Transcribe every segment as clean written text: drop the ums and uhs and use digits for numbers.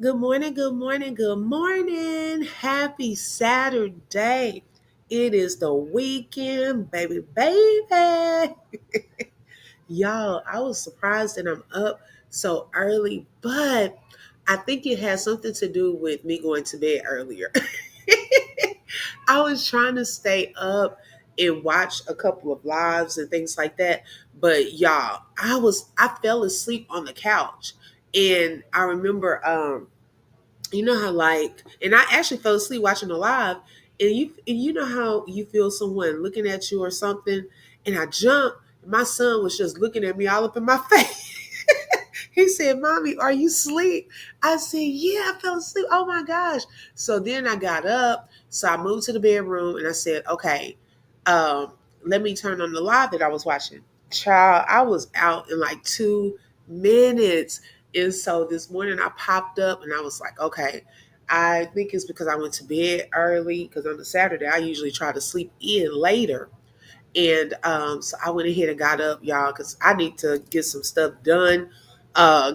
Good morning, good morning, good morning. Happy Saturday. It is the weekend, baby, baby. Y'all, I was surprised that I'm up so early, but I think it has something to do with me going to bed earlier. I was trying to stay up and watch a couple of lives and things like that, but y'all, I fell asleep on the couch. And I remember you know how and I actually fell asleep watching a live, and you know how you feel someone looking at you or something, and I jumped. My son was just looking at me all up in my face. He said, "Mommy, are you asleep?" I said, "Yeah, I fell asleep. Oh my gosh!" So then I got up, so I moved to the bedroom, and I said, "Okay, um, let me turn on the live that I was watching." Child, I was out in like 2 minutes. And so this morning I popped up and I was like, okay, I think it's because I went to bed early because on the Saturday I usually try to sleep in later. And so I went ahead and got up, y'all, because I need to get some stuff done,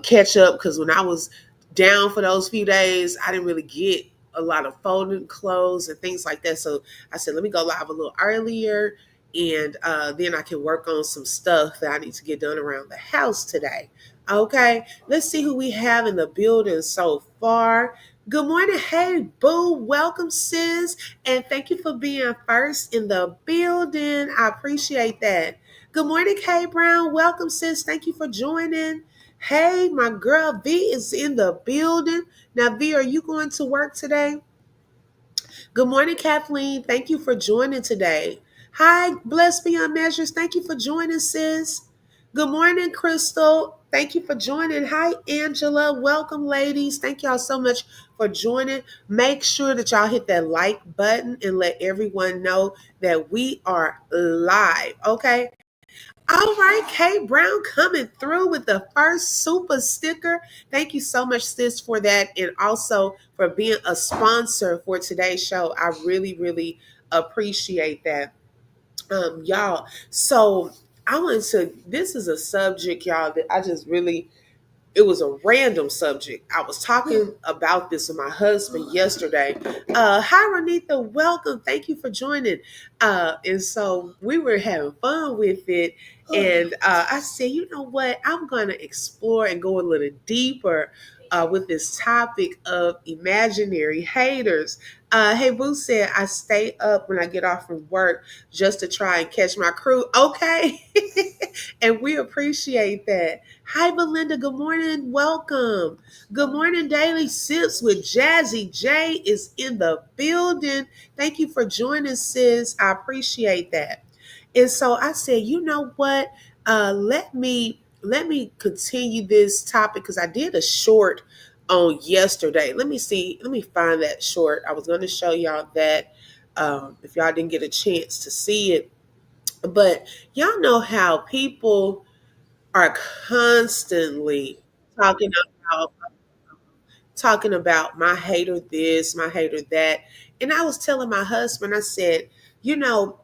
catch up. Because when I was down for those few days, I didn't really get a lot of folding clothes and things like that. So I said, let me go live a little earlier, and then I can work on some stuff that I need to get done around the house today. Okay, let's see who we have in the building so far. Good morning. Hey, boo. Welcome, sis. And thank you for being first in the building. I appreciate that. Good morning, Kay Brown. Welcome, sis. Thank you for joining. Hey, my girl V is in the building. Now, V, are you going to work today? Good morning, Kathleen. Thank you for joining today. Hi, Blessed Beyond Measures. Thank you for joining, sis. Good morning, Crystal. Thank you for joining. Hi, Angela. Welcome, ladies. Thank y'all so much for joining. Make sure that y'all hit that like button and let everyone know that we are live. Okay. All right, Kay Brown coming through with the first super sticker. Thank you so much, sis, for that. And also for being a sponsor for today's show. I really, really appreciate that. Y'all. So I want to, this is a subject, y'all, that I just really, it was a random subject. I was talking about this with my husband yesterday. Hi, Ronitha. Welcome. Thank you for joining. And so we were having fun with it. And I said, you know what? I'm going to explore and go a little deeper with this topic of imaginary haters. Hey, Boo said, I stay up when I get off from work just to try and catch my crew. Okay. And we appreciate that. Hi, Belinda. Good morning. Welcome. Good morning, Daily Sips with Jazzy J is in the building. Thank you for joining, sis. I appreciate that. And so I said, you know what? Let me continue this topic because I did a short on yesterday. Let me see. Let me find that short. I was going to show y'all that if y'all didn't get a chance to see it. But y'all know how people are constantly talking about talking about my hater this, my hater that. And I was telling my husband, I said, you know,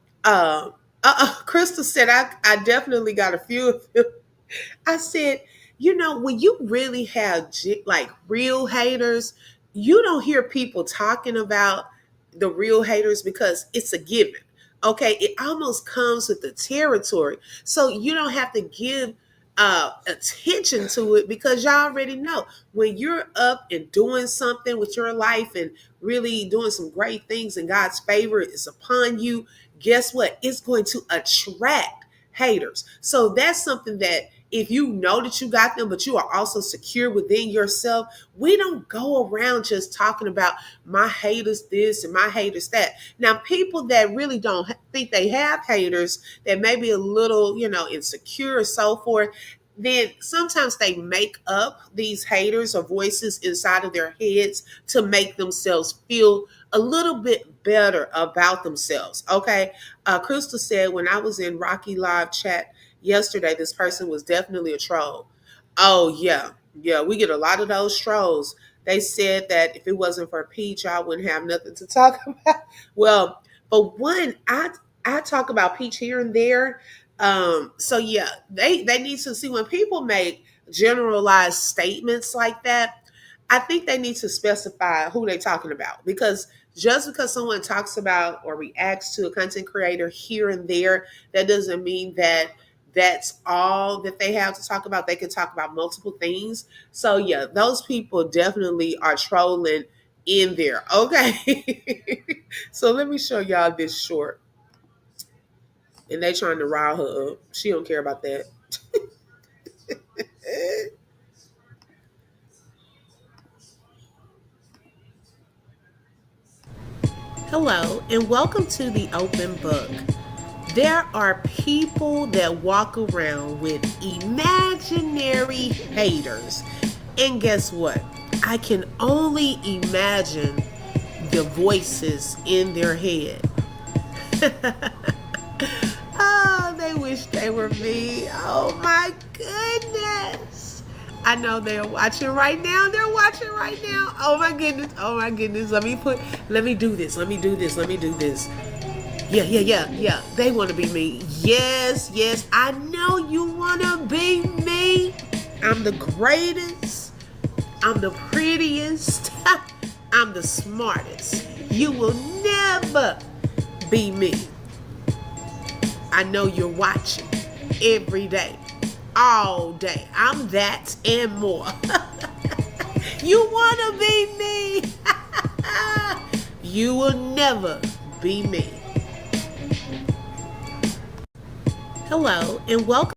Crystal said, I definitely got a few of them. I said, you know, when you really have like real haters, you don't hear people talking about the real haters because it's a given. Okay, it almost comes with the territory. So you don't have to give attention to it because y'all already know when you're up and doing something with your life and really doing some great things and God's favor is upon you, guess what? It's going to attract haters. So that's something that if you know that you got them, but you are also secure within yourself, we don't go around just talking about my haters this and my haters that. Now, people that really don't think they have haters, that may be a little, insecure or so forth, then sometimes they make up these haters or voices inside of their heads to make themselves feel a little bit better about themselves. Okay. Crystal said, when I was in Rocky Live chat yesterday, this person was definitely a troll. Oh, yeah. Yeah, we get a lot of those trolls. They said that if it wasn't for Peach, I wouldn't have nothing to talk about. Well, but one, I talk about Peach here and there. So yeah, they need to see when people make generalized statements like that. I think they need to specify who they're talking about, because just because someone talks about or reacts to a content creator here and there, that doesn't mean that that's all that they have to talk about. They can talk about multiple things. So yeah, those people definitely are trolling in there. Okay. So let me show y'all this short. And they trying to rile her up. She don't care about that. Hello, and welcome to the Open Book. There are people that walk around with imaginary haters. And guess what? I can only imagine the voices in their head. Oh, they wish they were me. Oh my goodness. I know they're watching right now. They're watching right now. Oh my goodness. Oh my goodness. Let me do this. Let me do this. Let me do this. Yeah, yeah, yeah, yeah. They want to be me. Yes, yes. I know you want to be me. I'm the greatest. I'm the prettiest. I'm the smartest. You will never be me. I know you're watching every day, all day. I'm that and more. You want to be me. You will never be me. Hello, and welcome.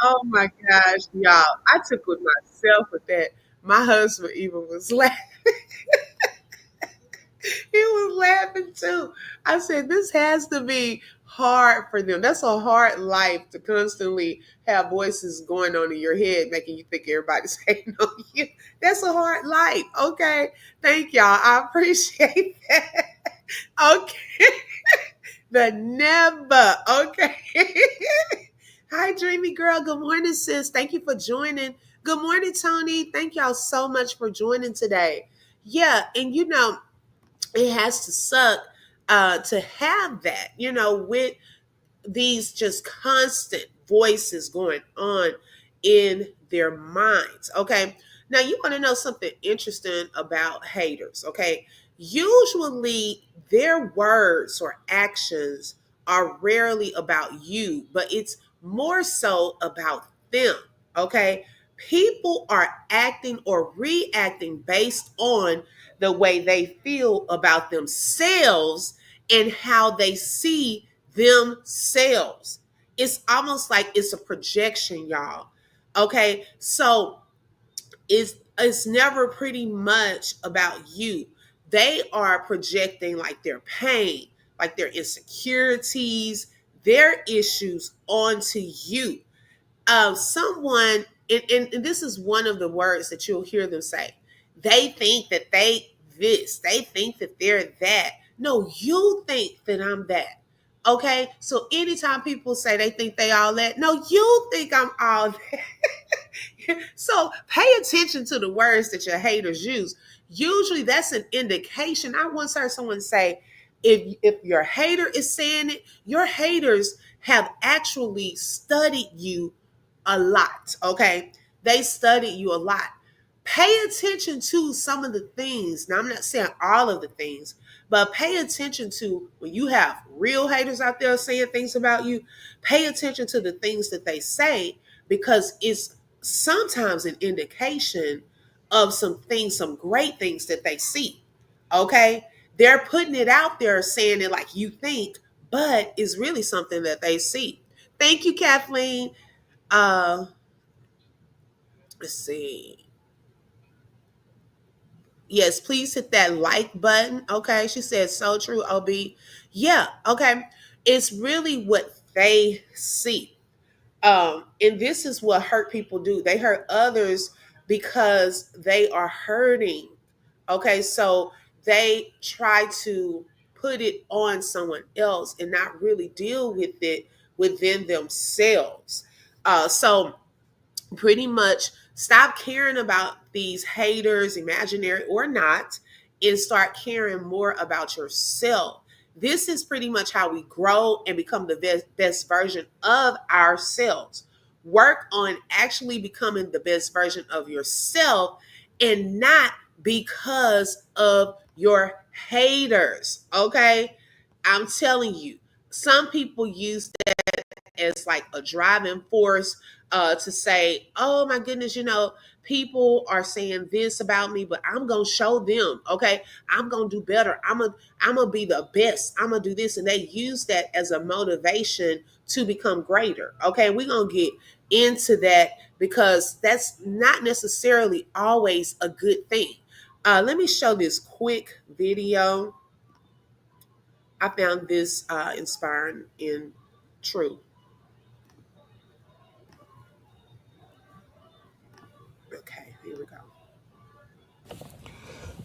Oh my gosh, y'all. I took with myself with that. My husband even was laughing. He was laughing too. I said, this has to be hard for them. That's a hard life to constantly have voices going on in your head, making you think everybody's hating on you. That's a hard life. Okay. Thank y'all. I appreciate that. Okay. The never. Okay. Hi, Dreamy Girl. Good morning, sis. Thank you for joining. Good morning, Tony. Thank y'all so much for joining today. Yeah, and it has to suck to have that, with these just constant voices going on in their minds. Okay. Now, you want to know something interesting about haters. Okay. Usually, their words or actions are rarely about you, but it's more so about them. Okay. People are acting or reacting based on the way they feel about themselves and how they see themselves. It's almost like it's a projection, y'all. Okay, so it's never pretty much about you. They are projecting like their pain, like their insecurities, their issues onto you. Someone, and this is one of the words that you'll hear them say. They think that they think that they're that. No, you think that I'm that. Okay, so anytime people say they think they all that, no, you think I'm all that. So pay attention to the words that your haters use. Usually that's an indication. I once heard someone say, if your hater is saying it, your haters have actually studied you a lot. Okay. They studied you a lot. Pay attention to some of the things. Now, I'm not saying all of the things, but pay attention to when you have real haters out there saying things about you, pay attention to the things that they say, because it's sometimes an indication of some things, some great things that they see. Okay. They're putting it out there saying it like you think, but it's really something that they see. Thank you, Kathleen. Uh, let's see. Yes, please hit that like button. Okay, she said so true. Ob, yeah. Okay, it's really what they see. And this is what hurt people do. They hurt others because they are hurting. Okay, so they try to put it on someone else and not really deal with it within themselves. So pretty much stop caring about these haters, imaginary or not, and start caring more about yourself. This is pretty much how we grow and become the best version of ourselves. Work on actually becoming the best version of yourself and not because of your haters. Okay. I'm telling you, some people use as like a driving force to say, oh my goodness, people are saying this about me, but I'm gonna show them, okay, I'm gonna do better. I'm gonna be the best. I'm gonna do this. And they use that as a motivation to become greater. Okay, we're gonna get into that because that's not necessarily always a good thing. Let me show this quick video. I found this inspiring and true. Okay, here we go.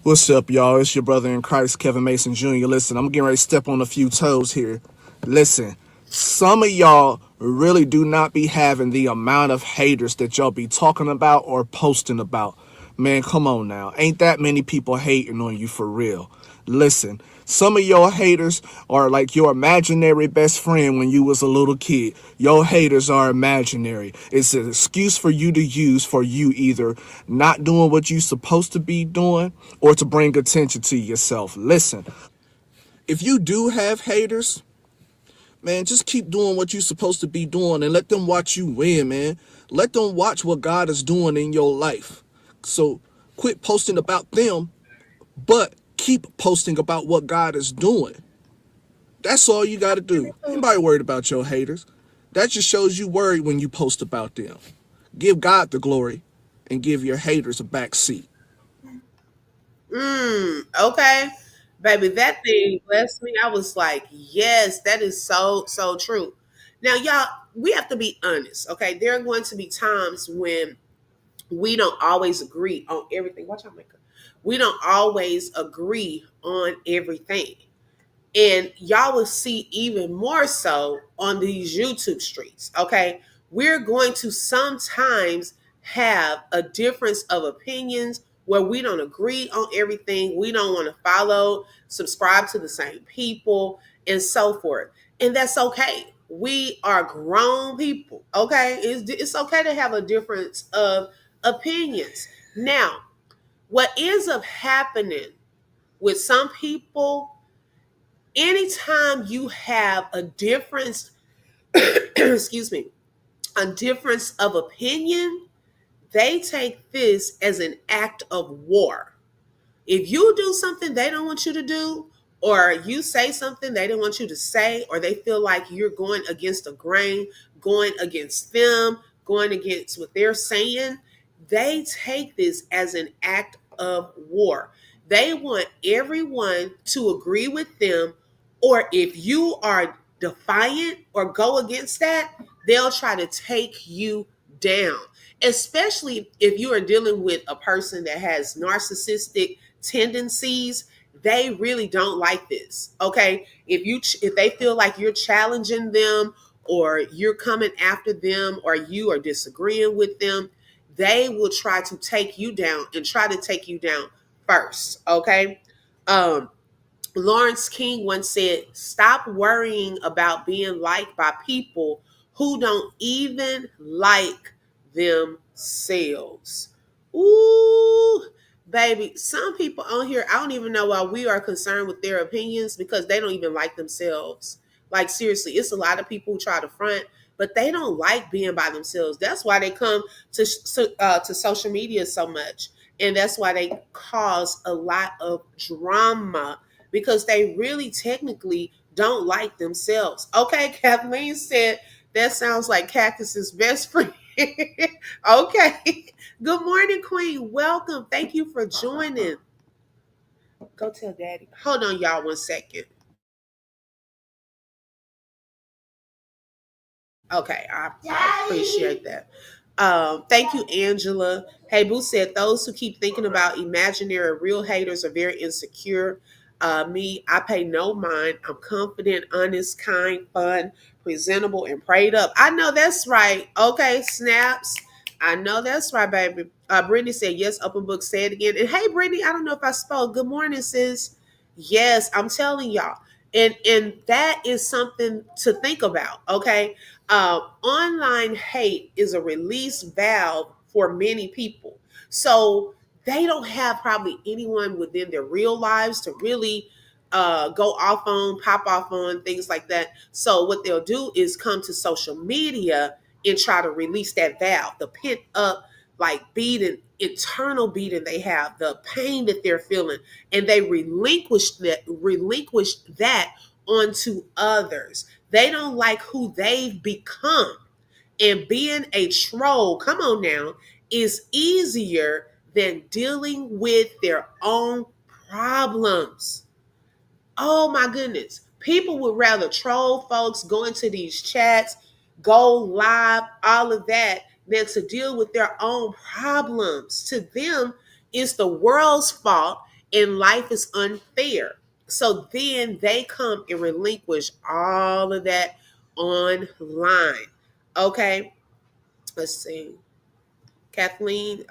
What's up, y'all? It's your brother in Christ, Kevin Mason Jr. Listen, I'm getting ready to step on a few toes here. Listen, some of y'all really do not be having the amount of haters that y'all be talking about or posting about. Man, come on now. Ain't that many people hating on you for real. Listen, some of your haters are like your imaginary best friend when you was a little kid. Your haters are imaginary. It's an excuse for you to use for you either not doing what you supposed to be doing or to bring attention to yourself. Listen, if you do have haters, man, just keep doing what you're supposed to be doing and let them watch you win, man. Let them watch what God is doing in your life. So quit posting about them, but keep posting about what God is doing. That's all you got to do. Anybody worried about your haters? That just shows you worried when you post about them. Give God the glory and give your haters a back seat. Okay. Baby, that thing blessed me. I was like, yes, that is so, so true. Now, y'all, we have to be honest, okay? There are going to be times when we don't always agree on everything. Watch out, Micah. We don't always agree on everything. And y'all will see even more so on these YouTube streets. Okay. We're going to sometimes have a difference of opinions where we don't agree on everything. We don't want to follow, subscribe to the same people, and so forth. And that's okay. We are grown people. Okay. It's okay to have a difference of opinions. Now, what ends up happening with some people, anytime you have a difference, excuse me, a difference of opinion, they take this as an act of war. If you do something they don't want you to do, or you say something they don't want you to say, or they feel like you're going against the grain, going against them, going against what they're saying, they take this as an act of war. They want everyone to agree with them, or if you are defiant or go against that, they'll try to take you down, especially if you are dealing with a person that has narcissistic tendencies. They really don't like this. Okay, if they feel like you're challenging them, or you're coming after them, or you are disagreeing with them, they will try to take you down and try to take you down first. Okay. um Lawrence King once said, stop worrying about being liked by people who don't even like themselves. Ooh, baby. Some people on here, I don't even know why we are concerned with their opinions, because they don't even like themselves. Like, seriously, it's a lot of people who try to front, but they don't like being by themselves. That's why they come to social media so much. And that's why they cause a lot of drama, because they really technically don't like themselves. Okay, Kathleen said that sounds like Cactus's best friend. Okay. Good morning, Queen. Welcome. Thank you for joining. Go tell Daddy. Hold on, y'all, 1 second. Okay, I appreciate that. Thank you, Angela. Hey, Boo said those who keep thinking about imaginary real haters are very insecure. Me, I pay no mind. I'm confident, honest, kind, fun, presentable, and prayed up. I know that's right. Okay, snaps. I know that's right, baby. Brittany said yes. Open book. Say it again. And hey, Brittany, I don't know if I spoke. Good morning, sis. Yes, I'm telling y'all. And that is something to think about. Okay, online hate is a release valve for many people, so they don't have probably anyone within their real lives to really go off on, pop off on, things like that. So what they'll do is come to social media and try to release that valve, the pent up like beating, internal beating they have, the pain that they're feeling, and they relinquish that onto others. They don't like who they've become. And being a troll, come on now, is easier than dealing with their own problems. Oh my goodness. People would rather troll folks, go into these chats, go live, all of that, than to deal with their own problems. To them, it's the world's fault and life is unfair. So then they come and relinquish all of that online. Okay, let's see. Kathleen,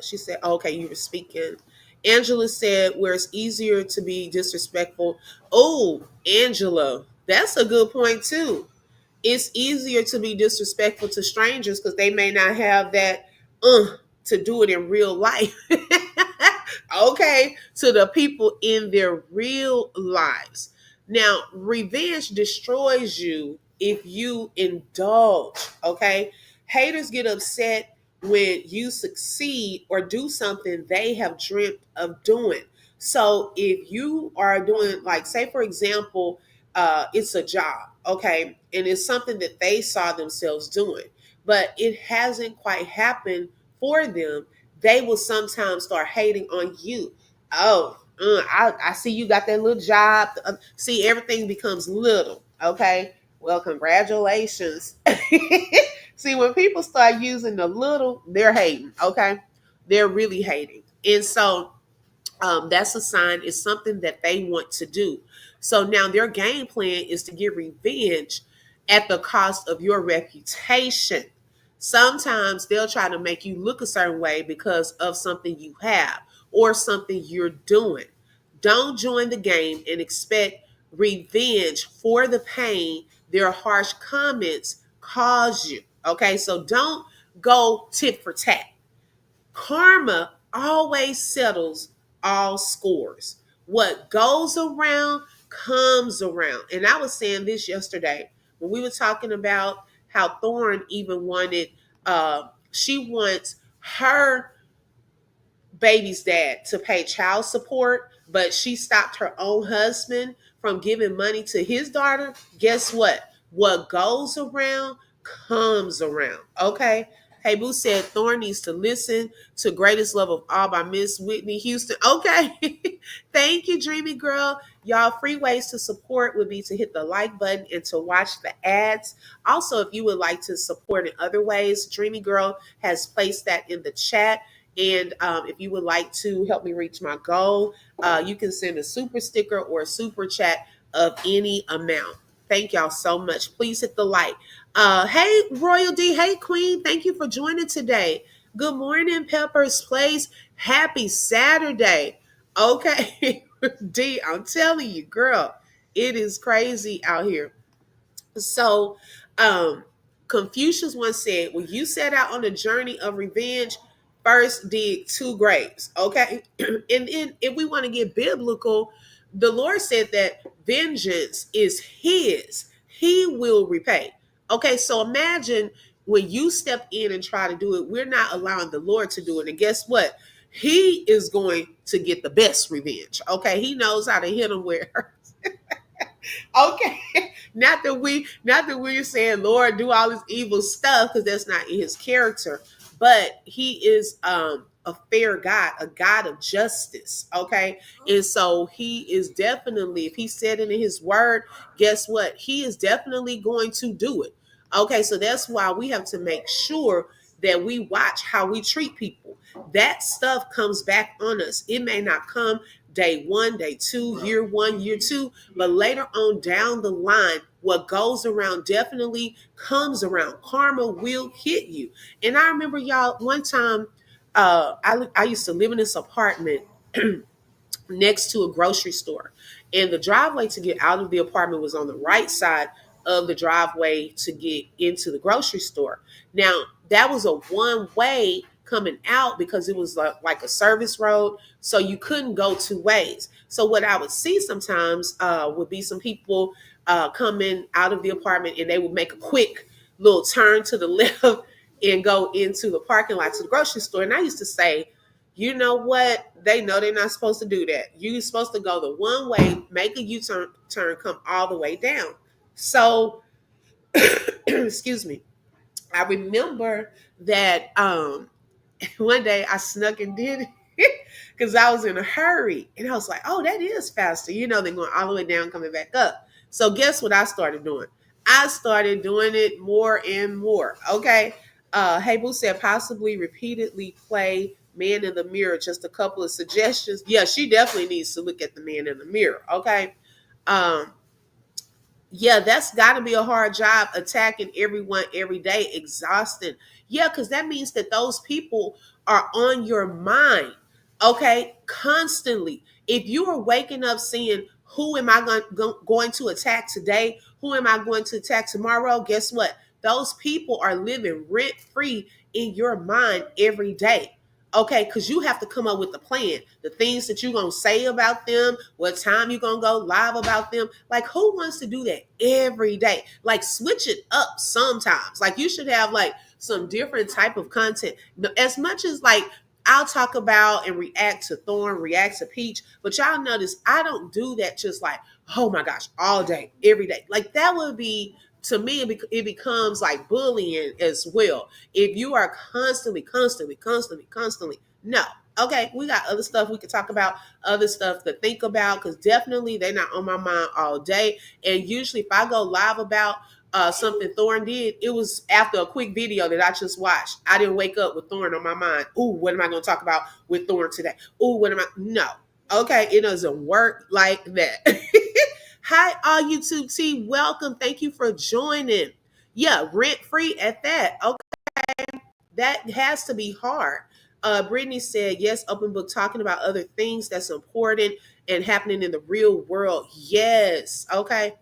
she said, oh, okay, you were speaking. Angela said, where it's easier to be disrespectful. Oh, Angela, that's a good point too. It's easier to be disrespectful to strangers because they may not have that to do it in real life. Okay, to the people in their real lives. Now, revenge destroys you if you indulge. Okay, haters get upset when you succeed or do something they have dreamt of doing. So if you are doing, like, say for example, it's a job, okay, and it's something that they saw themselves doing, but it hasn't quite happened for them, they will sometimes start hating on you. Oh, I see you got that little job. See, everything becomes little, okay? Well, congratulations. See, when people start using the little, they're hating, okay? They're really hating. And so that's a sign, it's something that they want to do. So now their game plan is to get revenge at the cost of your reputation. Sometimes they'll try to make you look a certain way because of something you have or something you're doing. Don't join the game and expect revenge for the pain their harsh comments cause you. Okay, so don't go tit for tat. Karma always settles all scores. What goes around comes around. And I was saying this yesterday when we were talking about how Thorn even wanted, she wants her baby's dad to pay child support, but she stopped her own husband from giving money to his daughter. Guess what? What goes around comes around. Okay. Hey, Boo said Thorn needs to listen to Greatest Love of All by Miss Whitney Houston. Okay. Thank you, Dreamy Girl. Y'all, free ways to support would be to hit the like button and to watch the ads. Also, if you would like to support in other ways, Dreamy Girl has placed that in the chat. And if you would like to help me reach my goal, you can send a super sticker or a super chat of any amount. Thank y'all so much. Please hit the like. Hey, Royal D. Hey, Queen. Thank you for joining today. Good morning, Pepper's Place. Happy Saturday. Okay, D, I'm telling you, girl, it is crazy out here. So, um, Confucius once said, when you set out on a journey of revenge, first dig two graves. Okay. And then, if we want to get biblical, the Lord said that vengeance is His, He will repay. Okay. So, imagine when you step in and try to do it, we're not allowing the Lord to do it. And guess what? He is going to get the best revenge. Okay. He knows how to hit them where okay. Not that we're saying, Lord, do all this evil stuff, because that's not in his character. But he is a fair God, a God of justice. Okay. And so he is definitely, if he said it in his word, guess what? He is definitely going to do it. Okay, so that's why we have to make sure that we watch how we treat people. That stuff comes back on us. It may not come day one, day two, year one, year two, but later on down the line, what goes around definitely comes around. Karma will hit you. And I remember, y'all, one time I used to live in this apartment next to a grocery store. And the driveway to get out of the apartment was on the right side of the driveway to get into the grocery store. Now, that was a one way coming out because it was like a service road. So you couldn't go two ways. So what I would see sometimes would be some people coming out of the apartment and they would make a quick little turn to the left and go into the parking lot to the grocery store. And I used to say, you know what? They know they're not supposed to do that. You're supposed to go the one way, make a turn, come all the way down. So, excuse me. I remember that one day I snuck and did it because I was in a hurry. And I was like, oh, that is faster, than going all the way down, coming back up. So guess what I started doing? I started doing it more and more. Okay. Hey Boo said possibly repeatedly play Man in the Mirror. Just a couple of suggestions. Yeah, she definitely needs to look at the Man in the Mirror. Okay. Um, yeah, that's got to be a hard job attacking everyone every day, exhausting. Yeah, because that means that those people are on your mind, okay, constantly. If you are waking up saying, who am I going to attack today? Who am I going to attack tomorrow? Guess what? Those people are living rent free in your mind every day. Okay, because you have to come up with a plan. The things that you're gonna say about them, what time you're gonna go live about them. Like, who wants to do that every day? Like, switch it up sometimes. Like, you should have like some different type of content. As much as like I'll talk about and react to Thorn, react to Peach, but y'all notice I don't do that just like, oh my gosh, all day, every day. Like that would be, to me, it becomes like bullying as well. If you are constantly, no. Okay, we got other stuff we could talk about, other stuff to think about, because definitely they're not on my mind all day. And usually, if I go live about something Thorn did, it was after a quick video that I just watched. I didn't wake up with Thorn on my mind. Ooh, what am I going to talk about with Thorn today? Ooh, what am I? No. Okay, it doesn't work like that. Hi, all YouTube team. Welcome. Thank you for joining. Yeah, rent free at that. Okay, that has to be hard. Brittany said, yes, open book, talking about other things that's important and happening in the real world. Yes. Okay.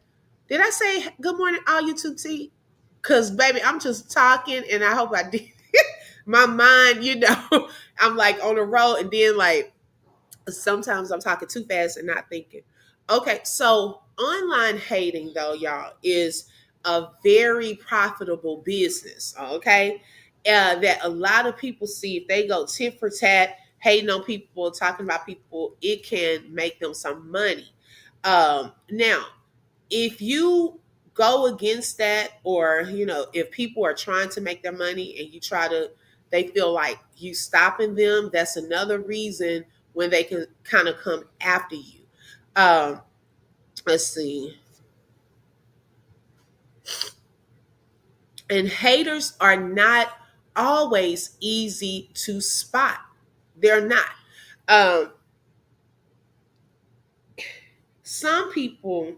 Did I say good morning, all YouTube team? Because, baby, I'm just talking and I hope I did. My mind, I'm like on the road and then like sometimes I'm talking too fast and not thinking. Okay, so online hating, though, y'all, is a very profitable business. Okay, that a lot of people see if they go tit for tat, hating on people, talking about people, it can make them some money. Now, if you go against that, or if people are trying to make their money and they feel like you stopping them, that's another reason when they can kind of come after you. um let's see. And haters are not always easy to spot. They're not. um some people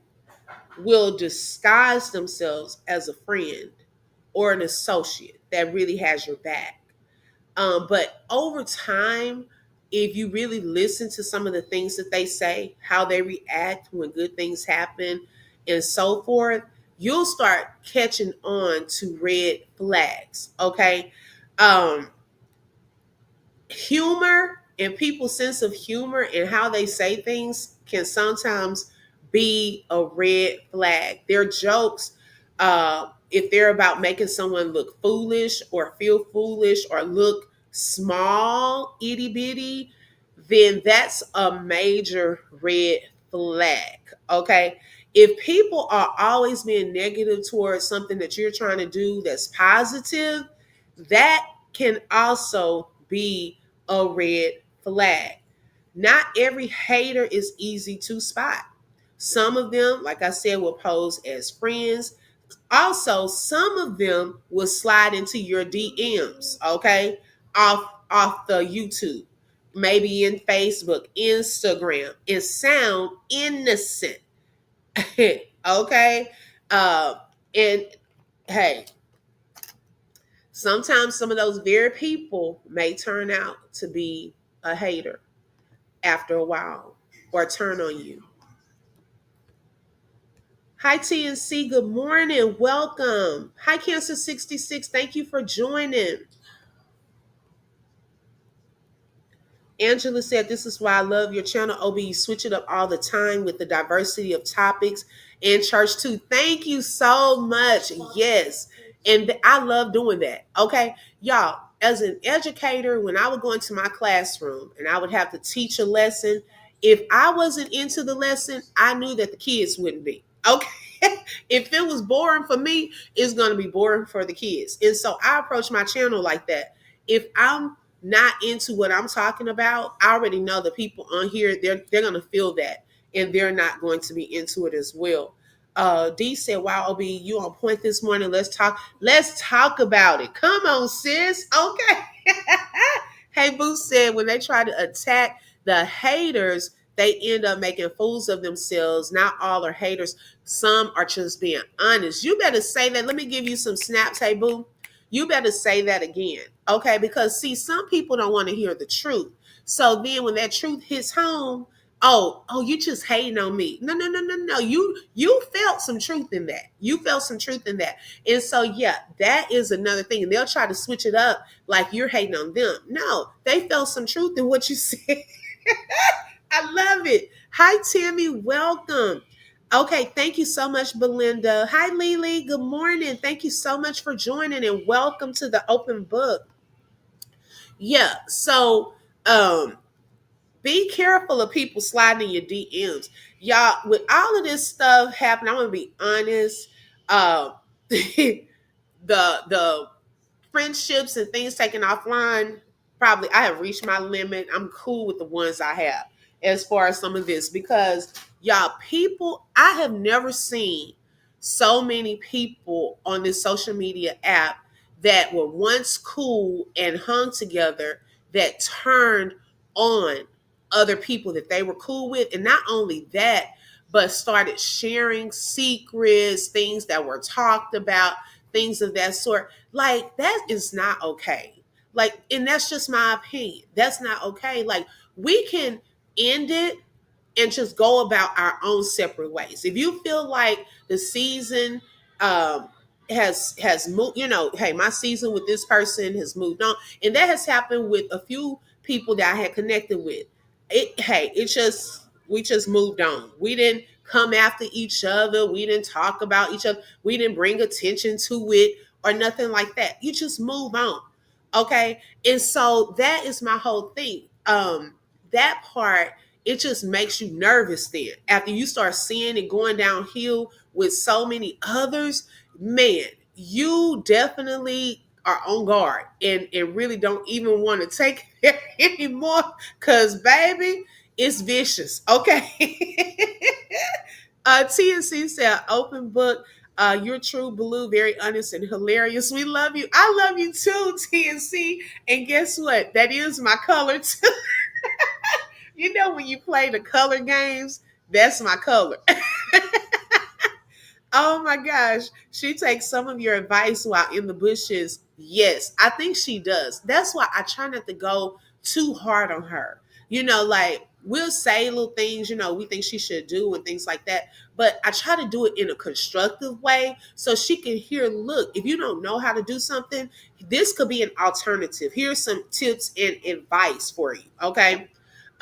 will disguise themselves as a friend or an associate that really has your back. But over time, if you really listen to some of the things that they say, how they react when good things happen, and so forth, you'll start catching on to red flags. Okay. Um, Humor and people's sense of humor and how they say things can sometimes be a red flag. Their jokes, if they're about making someone look foolish or feel foolish or look small, itty bitty, then that's a major red flag. Okay. If people are always being negative towards something that you're trying to do that's positive, that can also be a red flag. Not every hater is easy to spot. Some of them, like I said, will pose as friends. Also, some of them will slide into your DMs, okay? Off the YouTube, maybe in Facebook, Instagram, and sound innocent. Okay? And hey, sometimes some of those very people may turn out to be a hater after a while or turn on you. Hi, TNC. Good morning. Welcome. Hi, Cancer 66. Thank you for joining. Angela said, "This is why I love your channel, OB. You switch it up all the time with the diversity of topics and church too." Thank you so much. Yes. And I love doing that. Okay. Y'all, as an educator, when I would go into my classroom and I would have to teach a lesson, if I wasn't into the lesson, I knew that the kids wouldn't be. Okay. If it was boring for me, it's going to be boring for the kids. And so I approach my channel like that. If I'm not into what I'm talking about, I already know the people on here, they're gonna feel that and they're not going to be into it as well. D said, "Wow, OB, you on point this morning. Let's talk about it. Come on, sis." Okay. Hey, Boo said when they try to attack the haters, they end up making fools of themselves. Not all are haters. Some are just being honest. You better say that. Let me give you some snaps. Hey, Boo. You better say that again. Okay. Because see, some people don't want to hear the truth. So then when that truth hits home, oh, you just hating on me. No, no, no, no, no. You felt some truth in that. You felt some truth in that. And so yeah, that is another thing. And they'll try to switch it up like you're hating on them. No, they felt some truth in what you said. I love it. Hi, Tammy. Welcome. Okay, thank you so much, Belinda. Hi, Lily. Good morning. Thank you so much for joining and welcome to the open book. Yeah, so be careful of people sliding in your DMs. Y'all, with all of this stuff happening, I'm gonna be honest. The the friendships and things taken offline, probably I have reached my limit. I'm cool with the ones I have as far as some of this because y'all, people, I have never seen so many people on this social media app that were once cool and hung together that turned on other people that they were cool with. And not only that, but started sharing secrets, things that were talked about, things of that sort. Like, that is not okay. Like, and that's just my opinion. That's not okay. Like, we can end it and just go about our own separate ways. If you feel like the season has moved, hey, my season with this person has moved on, and that has happened with a few people that I had connected with. It's just we just moved on. We didn't come after each other. We didn't talk about each other. We didn't bring attention to it or nothing like that. You just move on. Okay. And so that is my whole thing. That part, it just makes you nervous then. After you start seeing it going downhill with so many others, man, you definitely are on guard and really don't even want to take it anymore because, baby, it's vicious. Okay. TNC said, "Open book. You're true blue, very honest and hilarious. We love you. I love you too, TNC. And guess what? That is my color too." You know, when you play the color games, that's my color. Oh my gosh. She takes some of your advice while in the bushes. Yes, I think she does. That's why I try not to go too hard on her. Like we'll say little things, we think she should do and things like that. But I try to do it in a constructive way so she can hear, look, if you don't know how to do something, this could be an alternative. Here's some tips and advice for you. Okay.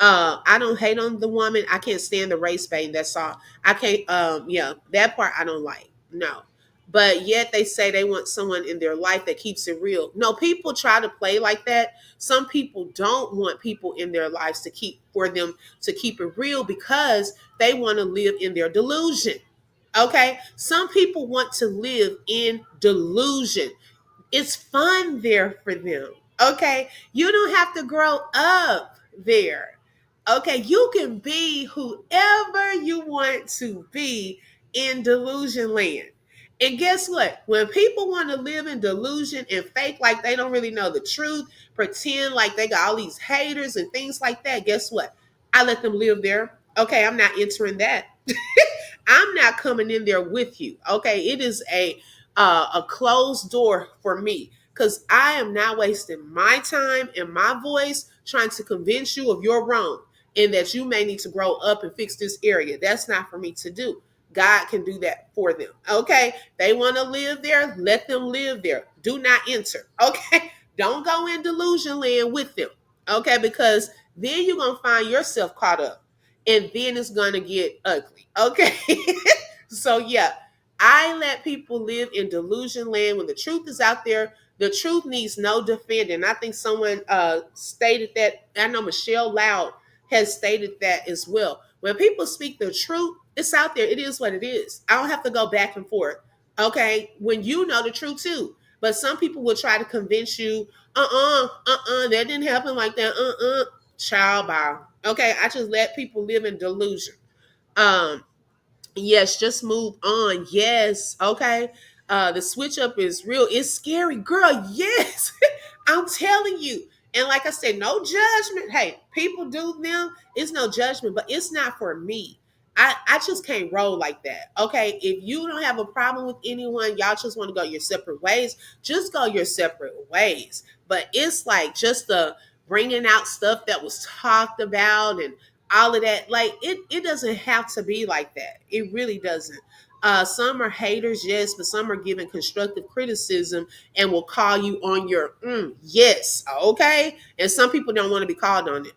I don't hate on the woman. I can't stand the race bait. That's all. I can't. Yeah, that part I don't like. No, but yet they say they want someone in their life that keeps it real. No, people try to play like that. Some people don't want people in their lives for them to keep it real because they want to live in their delusion. Okay, some people want to live in delusion. It's fun there for them. Okay. You don't have to grow up there. Okay. You can be whoever you want to be in delusion land. And guess what? When people want to live in delusion and fake like they don't really know the truth, pretend like they got all these haters and things like that, guess what? I let them live there. Okay. I'm not entering that. I'm not coming in there with you. Okay. It is a closed door for me because I am not wasting my time and my voice trying to convince you of your wrong and that you may need to grow up and fix this area. That's not for me to do. God can do that for them. Okay. They want to live there, let them live there. Do not enter. Okay. Don't go in delusion land with them. Okay. Because then you're going to find yourself caught up and then it's going to get ugly. Okay. So, yeah, I let people live in delusion land when the truth is out there. The truth needs no defending. I think someone stated that. I know Michelle Loud has stated that as well. When people speak the truth, it's out there. It is what it is. I don't have to go back and forth. Okay. When you know the truth too. But some people will try to convince you, that didn't happen like that. Child bye. Okay. I just let people live in delusion. Um, Yes, just move on. Yes. Okay. The switch up is real. It's scary, girl. Yes. I'm telling you. And like I said, no judgment. Hey, people do them. It's no judgment, but it's not for me. I just can't roll like that. Okay. If you don't have a problem with anyone, y'all just want to go your separate ways, just go your separate ways. But it's like just the bringing out stuff that was talked about and all of that. Like it doesn't have to be like that. It really doesn't. Some are haters, yes, but some are giving constructive criticism and will call you on your yes, okay. And some people don't want to be called on it.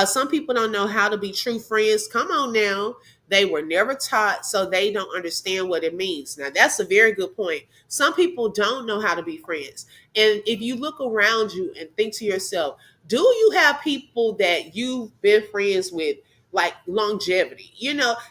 Some people don't know how to be true friends. Come on now. They were never taught, so they don't understand what it means. Now, that's a very good point. Some people don't know how to be friends. And if you look around you and think to yourself, do you have people that you've been friends with like longevity?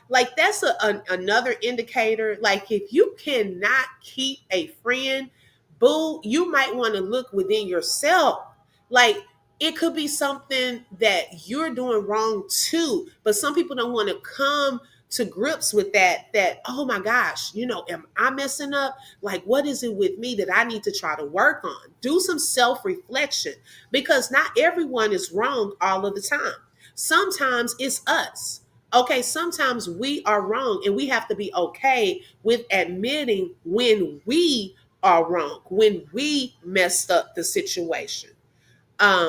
Like that's another indicator. Like if you cannot keep a friend, boo, you might want to look within yourself. Like it could be something that you're doing wrong too, but some people don't want to come to grips with that oh my gosh, am I messing up? Like what is it with me that I need to try to work on? Do some self-reflection, because not everyone is wrong all of the time. Sometimes it's us. Okay, sometimes we are wrong and we have to be okay with admitting when we are wrong, when we messed up the situation.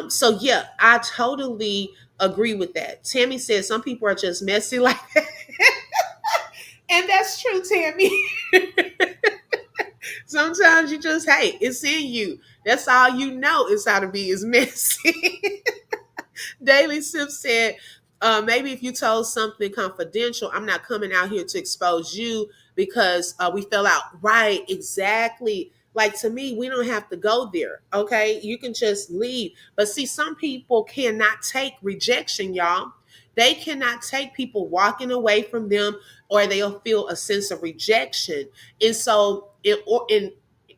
So yeah, I totally agree with that. Tammy says some people are just messy like that. And that's true, Tammy. Sometimes you just, hey, it's in you. That's all you know is how to be is messy. Daily Sip said, maybe if you told something confidential, I'm not coming out here to expose you because we fell out. Right, exactly. Like to me, we don't have to go there. Okay. You can just leave. But see, some people cannot take rejection, y'all. They cannot take people walking away from them, or they'll feel a sense of rejection. And so,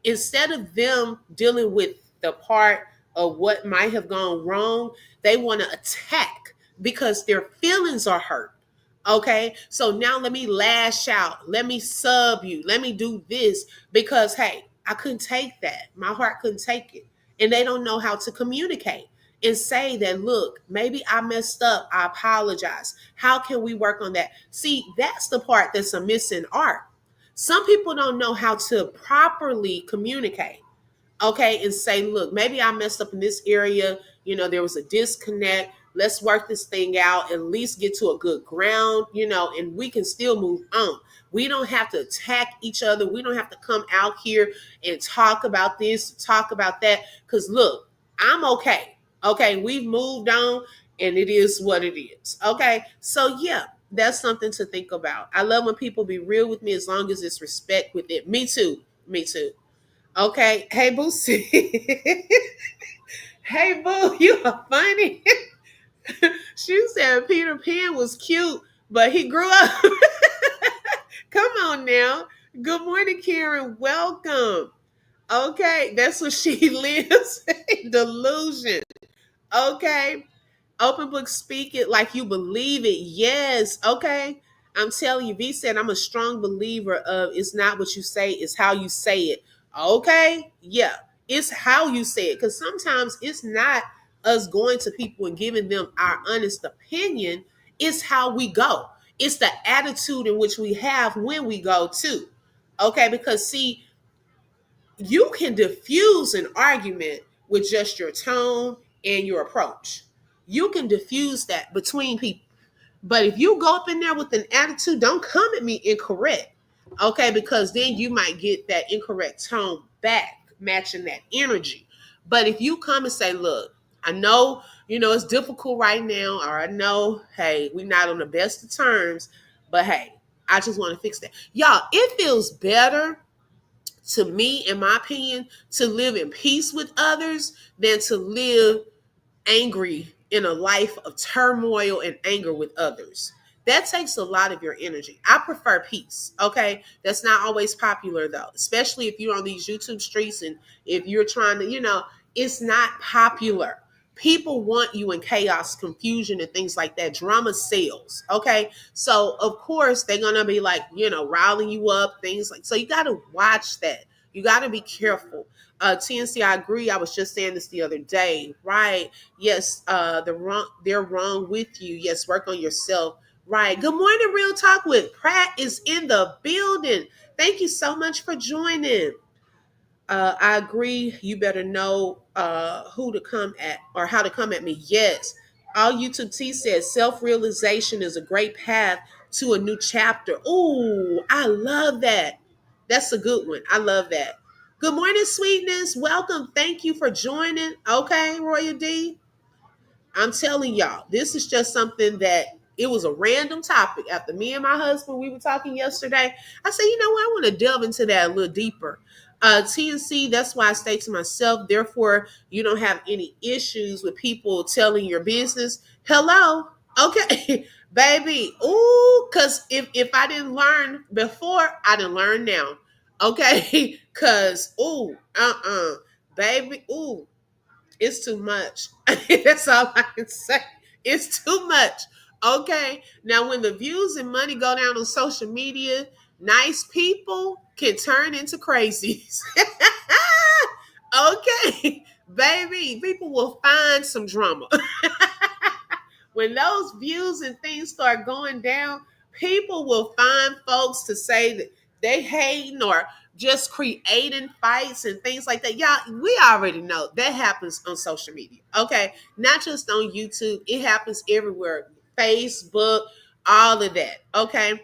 instead of them dealing with the part of what might have gone wrong, they want to attack because their feelings are hurt. Okay. So now let me lash out. Let me sub you. Let me do this because, hey, I couldn't take that. My heart couldn't take it. And they don't know how to communicate and say that, look, maybe I messed up. I apologize. How can we work on that? See, that's the part that's a missing art. Some people don't know how to properly communicate, okay, and say, look, maybe I messed up in this area. There was a disconnect. Let's work this thing out, at least get to a good ground, and we can still move on. We don't have to attack each other. We don't have to come out here and talk about this, talk about that. Because look, I'm okay. Okay, we've moved on and it is what it is. Okay, so yeah, that's something to think about. I love when people be real with me as long as it's respect with it. Me too. Me too. Okay. Hey, Boosie. Hey, Boo, you are funny. She said Peter Pan was cute, but he grew up. Come on now. Good morning, Karen. Welcome. Okay. That's where she lives. Delusion. Okay. Open book, speak it like you believe it. Yes. Okay. I'm telling you, V said, I'm a strong believer of it's not what you say, it's how you say it. Okay. Yeah. It's how you say it. Because sometimes it's not us going to people and giving them our honest opinion. It's how we go. It's the attitude in which we have when we go too. Okay. Because see, you can diffuse an argument with just your tone and your approach. You can diffuse that between people. But if you go up in there with an attitude, don't come at me incorrect. Okay, because then you might get that incorrect tone back, matching that energy. But if you come and say, look, I know, it's difficult right now, or I know, hey, we're not on the best of terms, but hey, I just want to fix that. Y'all, it feels better to me, in my opinion, to live in peace with others than to live angry in a life of turmoil and anger with others. That takes a lot of your energy. I prefer peace. Okay. That's not always popular though, especially if you're on these YouTube streets and if you're trying to, it's not popular. People want you in chaos, confusion, and things like that. Drama sells. Okay. So, of course, they're going to be like, riling you up, things like so. You got to watch that. You got to be careful. TNC, I agree. I was just saying this the other day, right? Yes, they're wrong with you. Yes, work on yourself. Right. Good morning, Real Talk with Pratt is in the building. Thank you so much for joining. I agree. You better know who to come at or how to come at me. Yes. All YouTube T says self-realization is a great path to a new chapter. Ooh, I love that. That's a good one. I love that. Good morning, sweetness. Welcome. Thank you for joining. Okay, Royal D. I'm telling y'all, this is just something that it was a random topic. After me and my husband, we were talking yesterday. I said, you know what? I want to delve into that a little deeper. TNC, that's why I stay to myself. Therefore, you don't have any issues with people telling your business. Hello. Okay. Baby. Ooh, because if I didn't learn before, I didn't learn now. Okay. Because, baby, it's too much. That's all I can say. It's too much. Okay. Now, when the views and money go down on social media, nice people can turn into crazies. Okay. Baby, people will find some drama. When those views and things start going down, people will find folks to say that they hating or just creating fights and things like that. Y'all, we already know that happens on social media. Okay. Not just on YouTube. It happens everywhere. Facebook, all of that. Okay.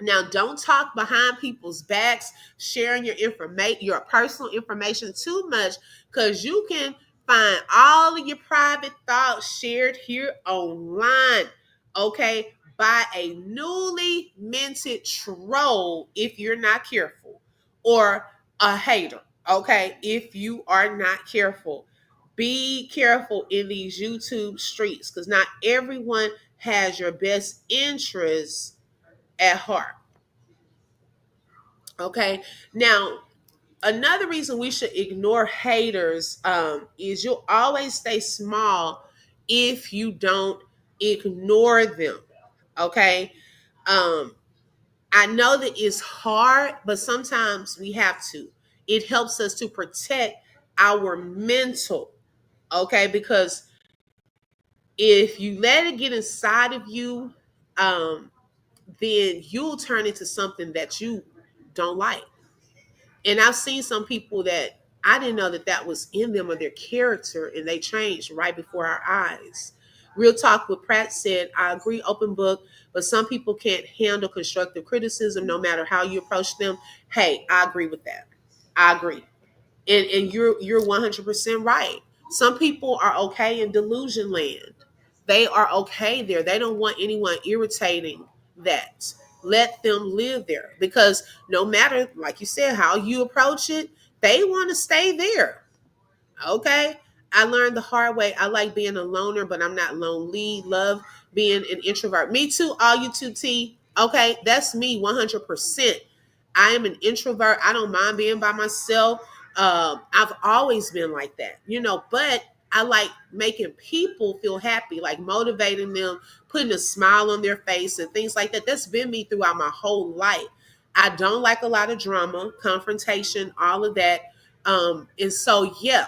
Now, don't talk behind people's backs, sharing your personal information too much, because you can find all of your private thoughts shared here online, okay, by a newly minted troll if you're not careful, or a hater, okay, if you are not careful. Be careful in these YouTube streets because not everyone has your best interests at heart. Okay. Now, another reason we should ignore haters is you'll always stay small if you don't ignore them. Okay. Um, I know that it's hard, but sometimes we have to. It helps us to protect our mental. Okay. Because if you let it get inside of you, um, then you'll turn into something that you don't like. And I've seen some people that I didn't know that that was in them or their character, and they changed right before our eyes. Real Talk with Pratt said, I agree, open book, but some people can't handle constructive criticism no matter how you approach them. Hey, I agree with that. I agree. And you're 100% right. Some people are okay in delusion land. They are okay there. They don't want anyone irritating that. Let them live there because no matter, like you said, how you approach it, they want to stay there. Okay. I learned the hard way. I like being a loner, but I'm not lonely. Love being an introvert. Me too, all you two T. Okay. That's me 100%. I am an introvert. I don't mind being by myself. I've always been like that, but I like making people feel happy, like motivating them, putting a smile on their face and things like that. That's been me throughout my whole life. I don't like a lot of drama, confrontation, all of that. And so, yeah,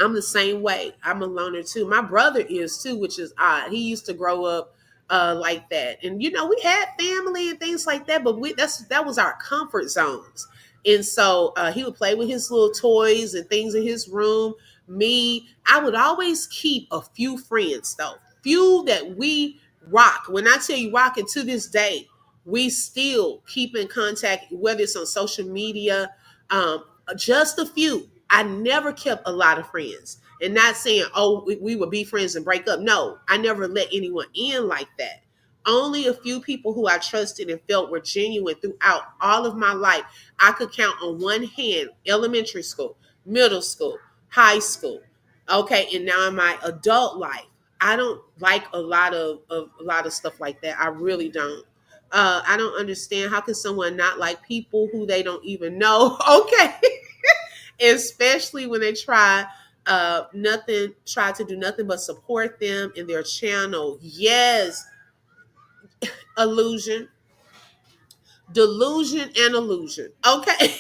I'm the same way. I'm a loner too. My brother is too, which is odd. He used to grow up like that, and we had family and things like that, but that was our comfort zones. And so he would play with his little toys and things in his room. Me, I would always keep a few friends though, few that we rock. When I tell you rock, and to this day, we still keep in contact, whether it's on social media, just a few. I never kept a lot of friends. And not saying, oh, we would be friends and break up. No, I never let anyone in like that. Only a few people who I trusted and felt were genuine throughout all of my life. I could count on one hand elementary school, middle school, high school. Okay, and now in my adult life, I don't like a lot of stuff like that. I really don't. I don't understand how can someone not like people who they don't even know. Okay, especially when they try to do nothing but support them in their channel. Yes, illusion, delusion, and illusion. Okay.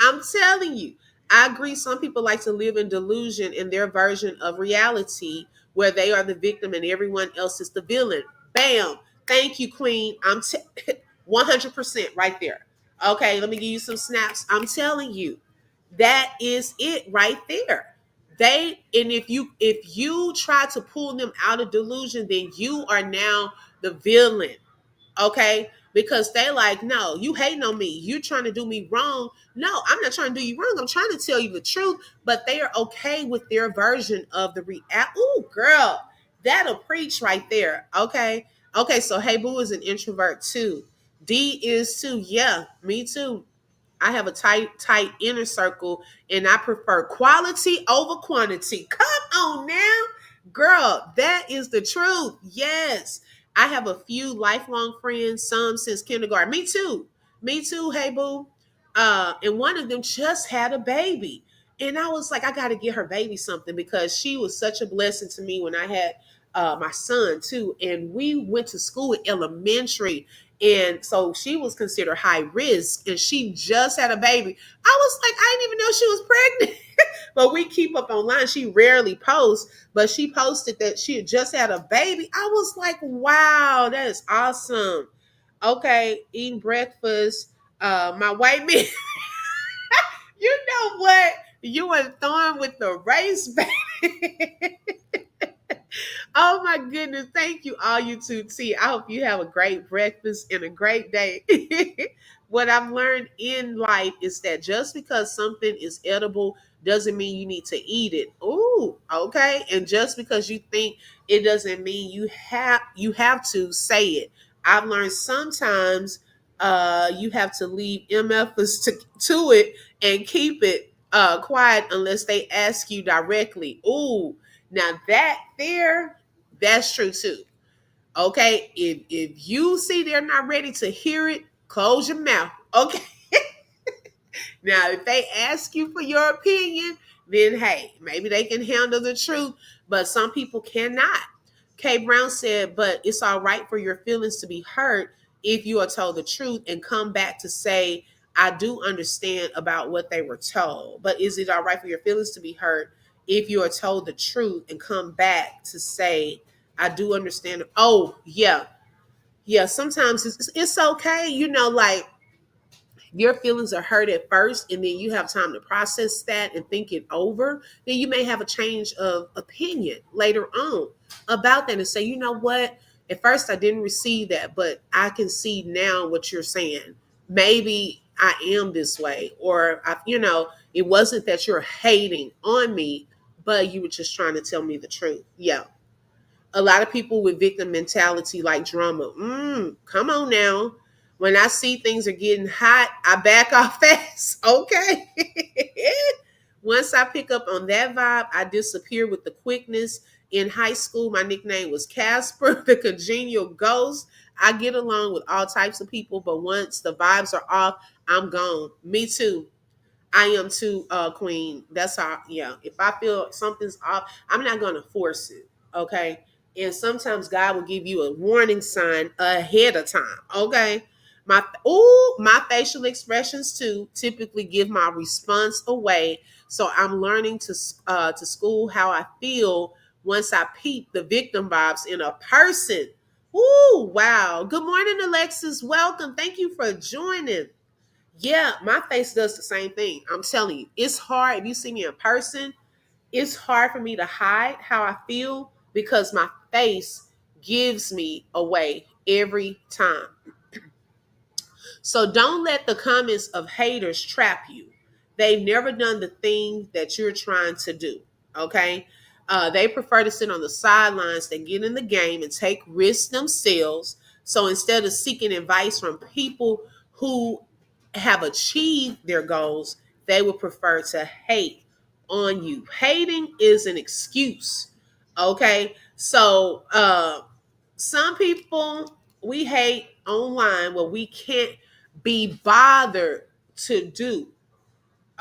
I'm telling you, I agree. Some people like to live in delusion in their version of reality where they are the victim and everyone else is the villain. Bam. Thank you, Queen. 100% right there. Okay, let me give you some snaps. I'm telling you, that is it right there. And if you try to pull them out of delusion, then you are now the villain. Okay, because they like, no, you hating on me, you trying to do me wrong. No, I'm not trying to do you wrong, I'm trying to tell you the truth. But they are okay with their version of the Ooh, girl, that'll preach right there. Okay. Okay, so hey boo is an introvert too. D is too. Yeah, me too. I have a tight inner circle, and I prefer quality over quantity. Come on now, girl, that is the truth. Yes, I have a few lifelong friends, some since kindergarten. Me too. Me too. Hey boo. And one of them just had a baby, and I was like, I got to get her baby something because she was such a blessing to me when I had my son too. And we went to school in elementary, and so she was considered high risk, and she just had a baby. I was like, I didn't even know she was pregnant. But we keep up online. She rarely posts, but she posted that she had just had a baby. I was like, wow, that is awesome. Okay, eating breakfast. My white man, you know what? You were throwing with the race, baby. Oh my goodness. Thank you, all you two T. I hope you have a great breakfast and a great day. What I've learned in life is that just because something is edible doesn't mean you need to eat it. Ooh, okay. And just because you think it doesn't mean you have to say it. I've learned sometimes you have to leave MFs to it and keep it quiet unless they ask you directly. Ooh, now that's true too. Okay, if you see they're not ready to hear it, close your mouth. Okay. Now, if they ask you for your opinion, then hey, maybe they can handle the truth, but some people cannot. Kay Brown said, but it's all right for your feelings to be hurt if you are told the truth and come back to say, I do understand about what they were told. But is it all right for your feelings to be hurt if you are told the truth and come back to say, I do understand? Oh, yeah. Yeah, sometimes it's okay. Like your feelings are hurt at first and then you have time to process that and think it over, then you may have a change of opinion later on about that and say, you know what, at first I didn't receive that, but I can see now what you're saying. Maybe I am this way, or it wasn't that you're hating on me, but you were just trying to tell me the truth. Yeah, a lot of people with victim mentality like drama. Come on now. When I see things are getting hot, I back off fast. Okay. Once I pick up on that vibe, I disappear with the quickness. In high school, my nickname was Casper, the congenial ghost. I get along with all types of people, but once the vibes are off, I'm gone. Me too. I am too, Queen. That's how, yeah. If I feel something's off, I'm not going to force it. Okay. And sometimes God will give you a warning sign ahead of time. Okay. My facial expressions too typically give my response away. So I'm learning to school how I feel once I peep the victim vibes in a person. Ooh, wow. Good morning, Alexis. Welcome. Thank you for joining. Yeah, my face does the same thing. I'm telling you, it's hard. If you see me in person, it's hard for me to hide how I feel because my face gives me away every time. So don't let the comments of haters trap you. They've never done the thing that you're trying to do. Okay. They prefer to sit on the sidelines than get in the game and take risks themselves. So instead of seeking advice from people who have achieved their goals, they would prefer to hate on you. Hating is an excuse. Okay. So some people we hate online what we can't be bothered to do.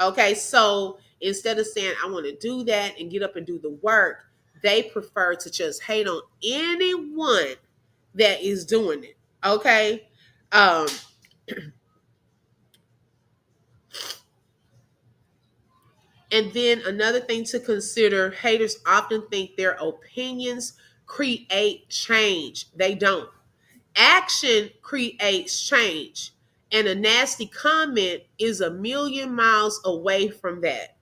Okay, so instead of saying I want to do that and get up and do the work, they prefer to just hate on anyone that is doing it. Okay. Um, and then another thing to consider, haters often think their opinions create change. They don't. Action creates change, and a nasty comment is a million miles away from that.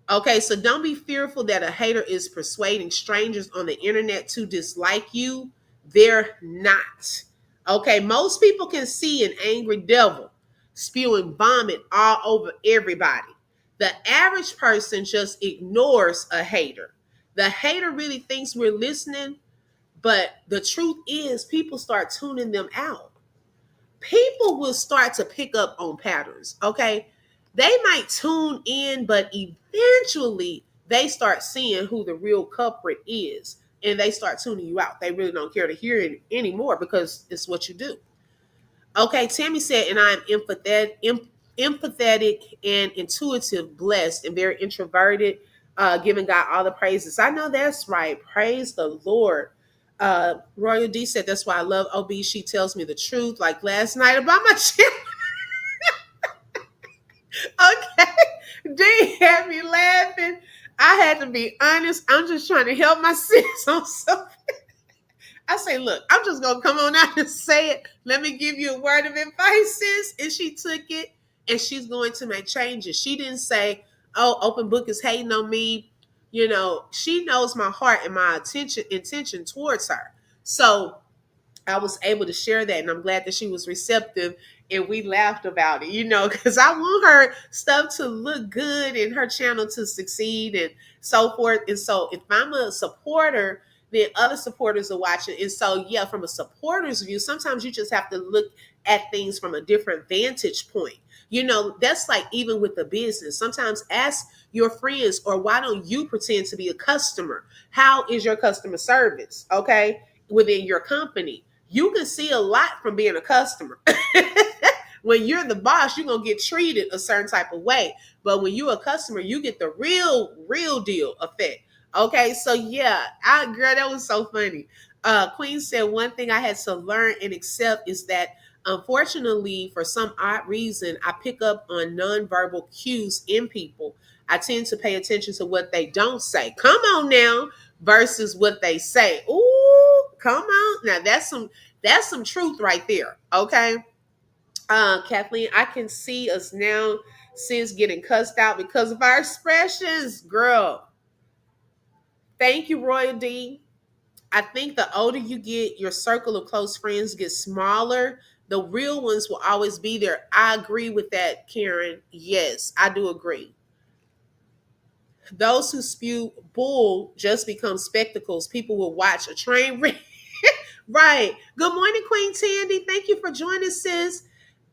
Okay, so don't be fearful that a hater is persuading strangers on the internet to dislike you. They're not. Okay, most people can see an angry devil spewing vomit all over everybody. The average person just ignores a hater. The hater really thinks we're listening, but the truth is, people start tuning them out. People will start to pick up on patterns, okay? They might tune in, but eventually they start seeing who the real culprit is and they start tuning you out. They really don't care to hear it anymore because it's what you do. Okay, Tammy said, and I'm empathetic and intuitive, blessed, and very introverted, giving God all the praises. I know that's right. Praise the Lord. Royal D said, that's why I love OB. She tells me the truth, like last night about my children. Okay. D had me laughing. I had to be honest. I'm just trying to help my sis on something. I say, look, I'm just gonna come on out and say it. Let me give you a word of advice, sis. And she took it and she's going to make changes. She didn't say, oh, open book is hating on me. You know, she knows my heart and my intention towards her. So I was able to share that, and I'm glad that she was receptive and we laughed about it, you know, because I want her stuff to look good and her channel to succeed and so forth. And so if I'm a supporter, then other supporters are watching. And so, yeah, from a supporter's view, sometimes you just have to look at things from a different vantage point. You know, that's like even with the business. Sometimes ask your friends, or why don't you pretend to be a customer? How is your customer service? Okay, within your company. You can see a lot from being a customer. When you're the boss, you're gonna get treated a certain type of way. But when you're a customer, you get the real deal effect. Okay, so yeah, girl, that was so funny. Queen said one thing I had to learn and accept is that unfortunately, for some odd reason, I pick up on nonverbal cues in people. I tend to pay attention to what they don't say. Come on now, versus what they say. Ooh, come on. Now that's some truth right there. Okay. Kathleen, I can see us now since getting cussed out because of our expressions. Girl. Thank you, Royal D. I think the older you get, your circle of close friends gets smaller. The real ones will always be there. I agree with that, Karen. Yes, I do agree. Those who spew bull just become spectacles. People will watch a train wreck. Right. Good morning, Queen Tandy. Thank you for joining, sis.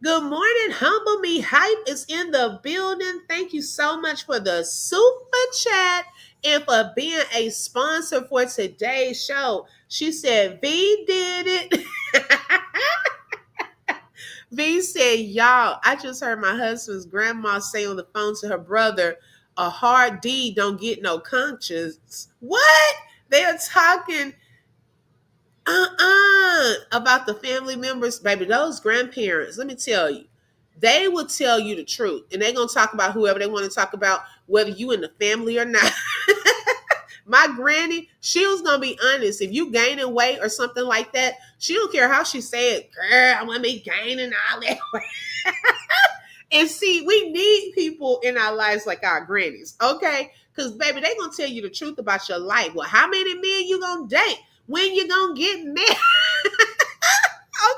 Good morning, Humble Me Hype is in the building. Thank you so much for the super chat and for being a sponsor for today's show. She said, V did it. V said, y'all, I just heard my husband's grandma say on the phone to her brother, a hard D don't get no conscience. What? They are talking about the family members, baby. Those grandparents, let me tell you, they will tell you the truth, and they're gonna talk about whoever they want to talk about, whether you in the family or not. My granny, she was gonna be honest. If you gaining weight or something like that, she don't care how she said, girl, I want to be gaining all that weight. And see, we need people in our lives like our grannies, okay? Because baby, they gonna tell you the truth about your life. Well, how many men you gonna date? When you gonna get married?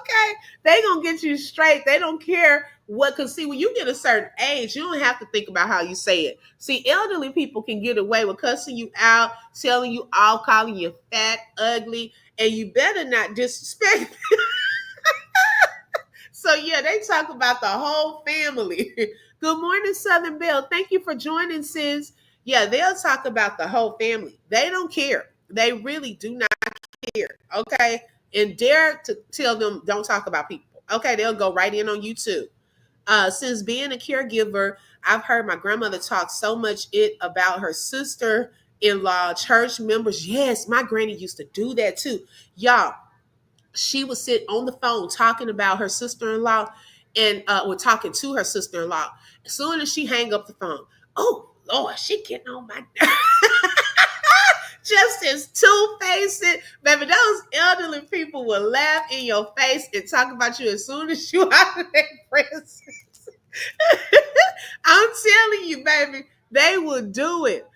Okay, they gonna get you straight. They don't care what. Cause see, when you get a certain age, you don't have to think about how you say it. See, elderly people can get away with cussing you out, telling you all, calling you fat, ugly, and you better not disrespect. So yeah, they talk about the whole family. Good morning, Southern Belle. Thank you for joining, sis. Yeah, they'll talk about the whole family. They don't care. They really do not care. Okay. And dare to tell them don't talk about people. Okay, they'll go right in on you too. Since being a caregiver, I've heard my grandmother talk so much it about her sister in law, church members. Yes, my granny used to do that too. Y'all, she would sit on the phone talking about her sister-in-law and we're talking to her sister-in-law. As soon as she hang up the phone, oh Lord, she getting on my just as two-faced. Baby, those elderly people will laugh in your face and talk about you as soon as you out of their presence. I'm telling you, baby, they will do it.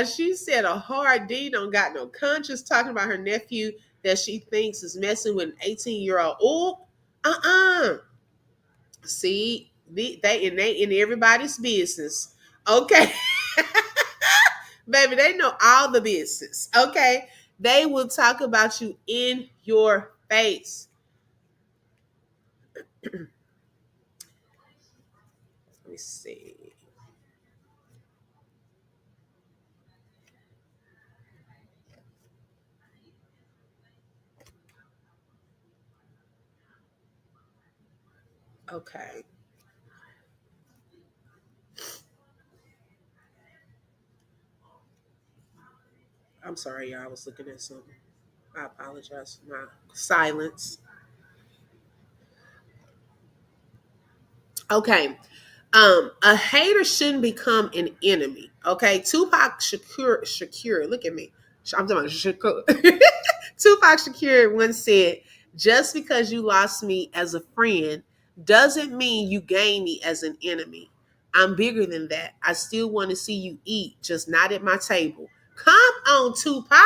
She said a hard D don't got no conscience talking about her nephew that she thinks is messing with an 18-year-old. Oh, uh-uh. See, they in everybody's business. Okay. Baby, they know all the business. Okay. They will talk about you in your face. Let me see. Okay. I'm sorry, y'all. I was looking at something. I apologize for my silence. Okay. A hater shouldn't become an enemy. Okay. Tupac Shakur, look at me. I'm talking about Shakur. Tupac Shakur once said, just because you lost me as a friend doesn't mean you gain me as an enemy. I'm bigger than that. I still want to see you eat, just not at my table. Come on, Tupac.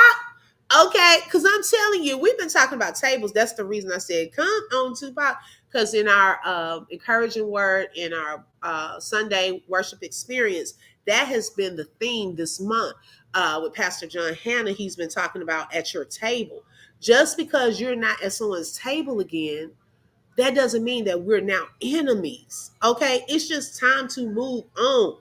Okay, because I'm telling you, we've been talking about tables. That's the reason I said, come on, Tupac. Because in our encouraging word, in our Sunday worship experience, that has been the theme this month with Pastor John Hanna. He's been talking about at your table. Just because you're not at someone's table again, that doesn't mean that we're now enemies. Okay, it's just time to move on.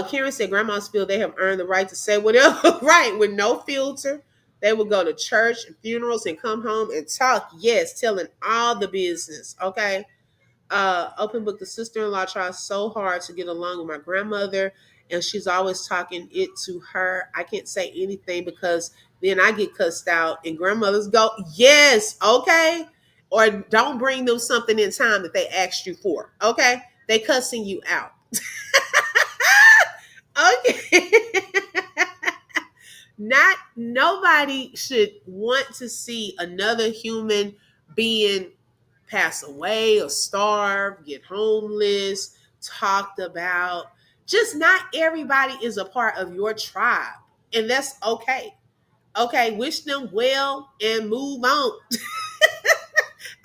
Karen said, "Grandmas feel they have earned the right to say whatever, right, with no filter. They will go to church and funerals and come home and talk. Yes, telling all the business. Okay, open book. The sister-in-law tries so hard to get along with my grandmother, and she's always talking it to her. I can't say anything because then I get cussed out, and grandmothers go, yes, okay, or don't bring them something in time that they asked you for. Okay, they cussing you out. Okay." Not nobody should want to see another human being pass away or starve, get homeless, talked about. Just not everybody is a part of your tribe. And that's okay. Okay, wish them well and move on.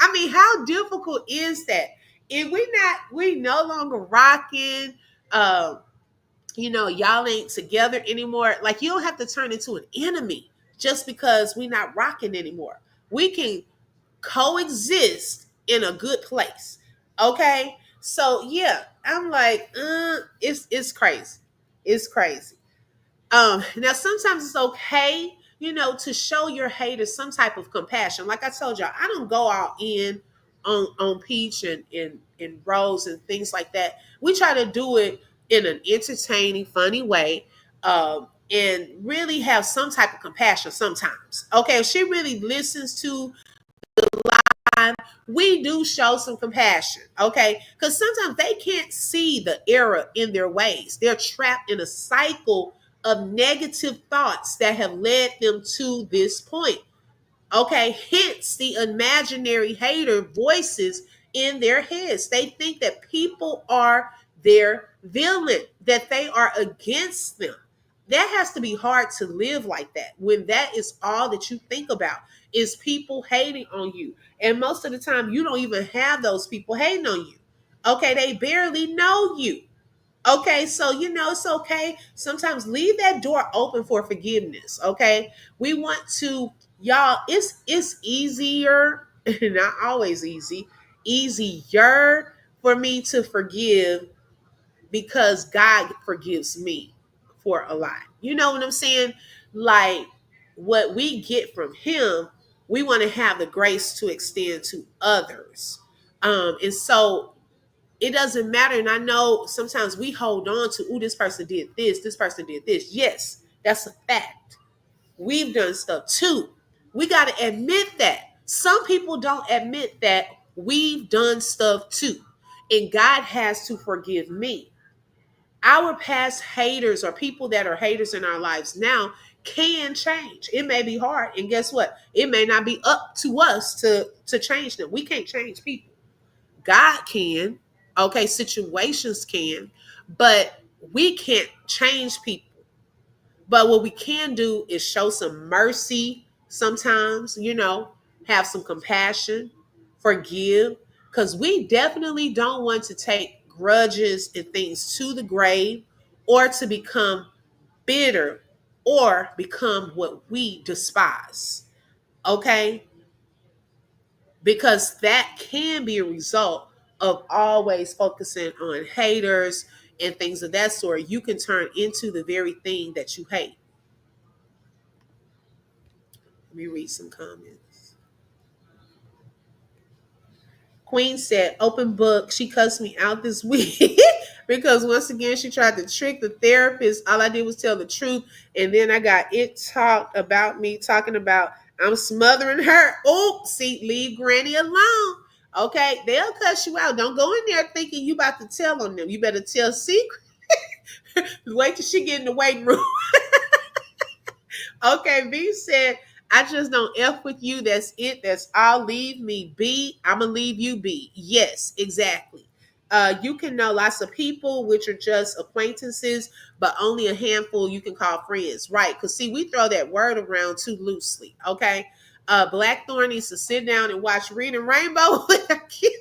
I mean, how difficult is that? If we no longer rocking, um, y'all ain't together anymore. Like you don't have to turn into an enemy just because we not rocking anymore. We can coexist in a good place. Okay. So yeah, I'm like, it's crazy. It's crazy. Now sometimes it's okay, to show your haters some type of compassion. Like I told y'all, I don't go all in on Peach and Rose and things like that. We try to do it in an entertaining, funny way, and really have some type of compassion sometimes. Okay, if she really listens to we do show some compassion, okay? Because sometimes they can't see the error in their ways. They're trapped in a cycle of negative thoughts that have led them to this point, okay? Hence the imaginary hater voices in their heads. They think that people are their villain, that they are against them. That has to be hard to live like that when that is all that you think about is people hating on you. And most of the time, you don't even have those people hating on you. Okay, they barely know you. Okay, so it's okay. Sometimes leave that door open for forgiveness. Okay, we want to, y'all. It's easier, not always easier for me to forgive because God forgives me for a lot. You know what I'm saying? Like what we get from Him, we want to have the grace to extend to others. And so it doesn't matter. And I know sometimes we hold on to, oh, this person did this person did this. Yes, that's a fact. We've done stuff too. We got to admit that. Some people don't admit that we've done stuff too. And God has to forgive me. Our past haters or people that are haters in our lives now can change. It may be hard. And guess what? It may not be up to us to change them. We can't change people. God can. Okay, situations can, but we can't change people. But what we can do is show some mercy sometimes, have some compassion, forgive, because we definitely don't want to take grudges and things to the grave or to become bitter or become what we despise. Okay? Because that can be a result of always focusing on haters and things of that sort. You can turn into the very thing that you hate. Let me read some comments. Queen said, open book. She cussed me out this week because once again, she tried to trick the therapist. All I did was tell the truth. And then I got it talked about me, talking about I'm smothering her. Oh, see, leave Granny alone. Okay, they'll cuss you out. Don't go in there thinking you about to tell on them. You better tell secret. Wait till she get in the waiting room. Okay, B said, I just don't F with you. That's it. That's all. Leave me be. I'm going to leave you be. Yes, exactly. You can know lots of people, which are just acquaintances, but only a handful you can call friends. Right. Because, see, we throw that word around too loosely. Okay. Blackthorn needs to sit down and watch Reading Rainbow with her kids.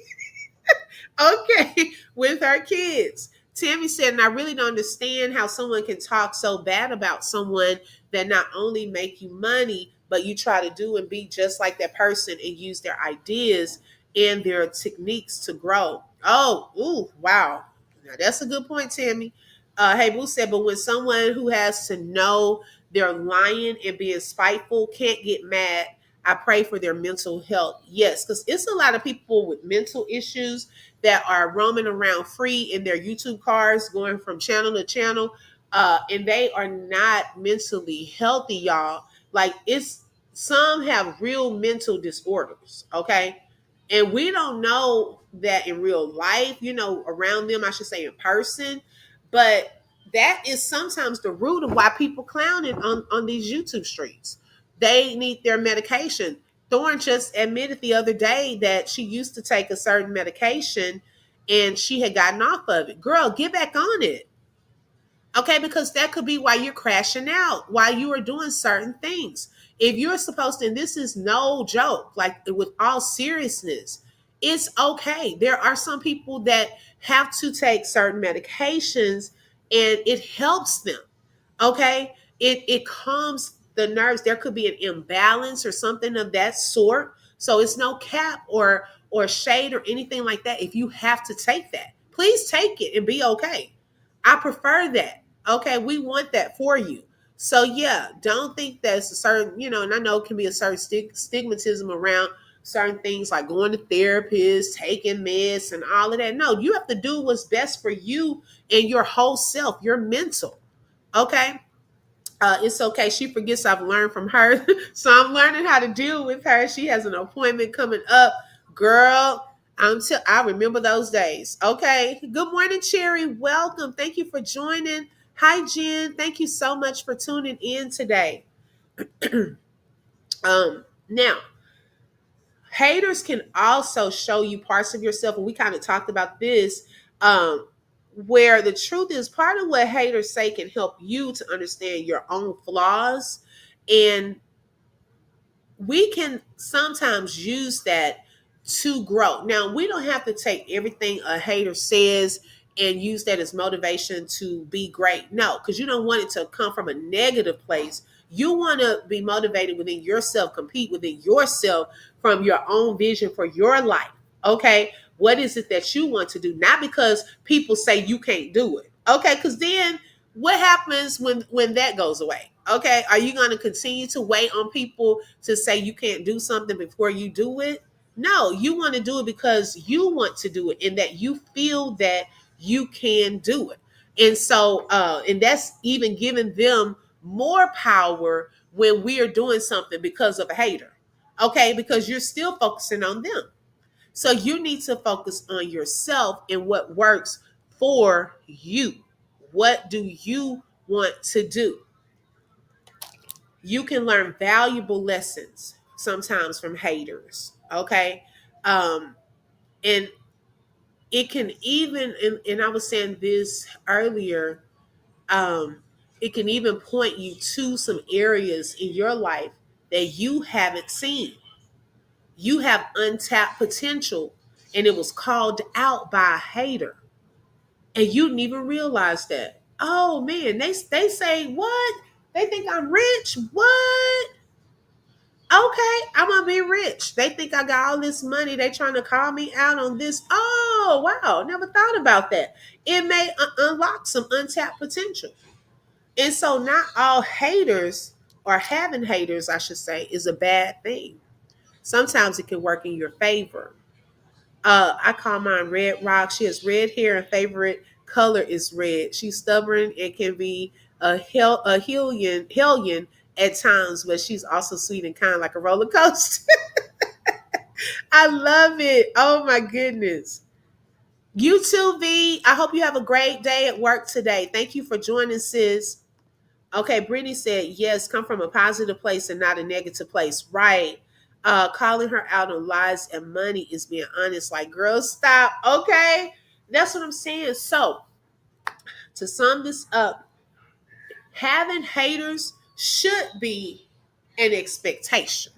Okay, with her kids. Tammy said, and I really don't understand how someone can talk so bad about someone that not only make you money, but you try to do and be just like that person and use their ideas and their techniques to grow. Oh, ooh, wow. Now that's a good point, Tammy. Hey, Boo said, but when someone who has to know they're lying and being spiteful can't get mad, I pray for their mental health. Yes, because it's a lot of people with mental issues that are roaming around free in their YouTube cars, going from channel to channel, and they are not mentally healthy, y'all. Like it's some have real mental disorders, okay, and we don't know that in real life, around them, I should say in person, but that is sometimes the root of why people clowning on these YouTube streets. They need their medication. Thorn just admitted the other day that she used to take a certain medication and she had gotten off of it. Girl, get back on it. Okay, because that could be why you're crashing out, why you are doing certain things. If you're supposed to, and this is no joke, like with all seriousness, it's okay. There are some people that have to take certain medications and it helps them. Okay, it calms the nerves. There could be an imbalance or something of that sort. So it's no cap or shade or anything like that. If you have to take that, please take it and be okay. I prefer that. Okay, we want that for you. So yeah, don't think that's a certain, and I know it can be a certain stigmatism around certain things like going to therapists, taking meds, and all of that. No, you have to do what's best for you and your whole self, your mental. Okay. It's okay. She forgets I've learned from her. So I'm learning how to deal with her. She has an appointment coming up. Girl, I remember those days. Okay. Good morning, Cherry. Welcome. Thank you for joining. Hi, Jen. Thank you so much for tuning in today. Now, haters can also show you parts of yourself, and we kind of talked about this. Um, where the truth is, part of what haters say can help you to understand your own flaws, and we can sometimes use that to grow. Now, we don't have to take everything a hater says and use that as motivation to be great. No, because you don't want it to come from a negative place. You want to be motivated within yourself, compete within yourself from your own vision for your life. Okay. What is it that you want to do? Not because people say you can't do it. Okay. Because then what happens when that goes away? Okay. Are you going to continue to wait on people to say you can't do something before you do it? No, you want to do it because you want to do it and that you feel that you can do it. And so, and that's even giving them more power when we are doing something because of a hater. Okay, because you're still focusing on them. So you need to focus on yourself and what works for you. What do you want to do? You can learn valuable lessons sometimes from haters. Okay. And it can even, and I was saying this earlier, um, it can even point you to some areas in your life that you haven't seen. You have untapped potential and it was called out by a hater. And you didn't even realize that. Oh man, they say what? They think I'm rich. What? Okay, I'm gonna be rich. They think I got all this money. They trying to call me out on this. Oh wow, never thought about that. It may unlock some untapped potential. And so, not all haters or having haters, I should say, is a bad thing. Sometimes it can work in your favor. I call mine Red Rock. She has red hair and favorite color is red. She's stubborn and can be a hellion at times, but she's also sweet and kind like a roller coaster. I love it. Oh my goodness. You too, V. I hope you have a great day at work today. Thank you for joining, sis. Okay, Brittany said, yes, come from a positive place and not a negative place. Right. Calling her out on lies and money is being honest. Like, girl, stop. Okay. That's what I'm saying. So, to sum this up, having haters should be an expectation.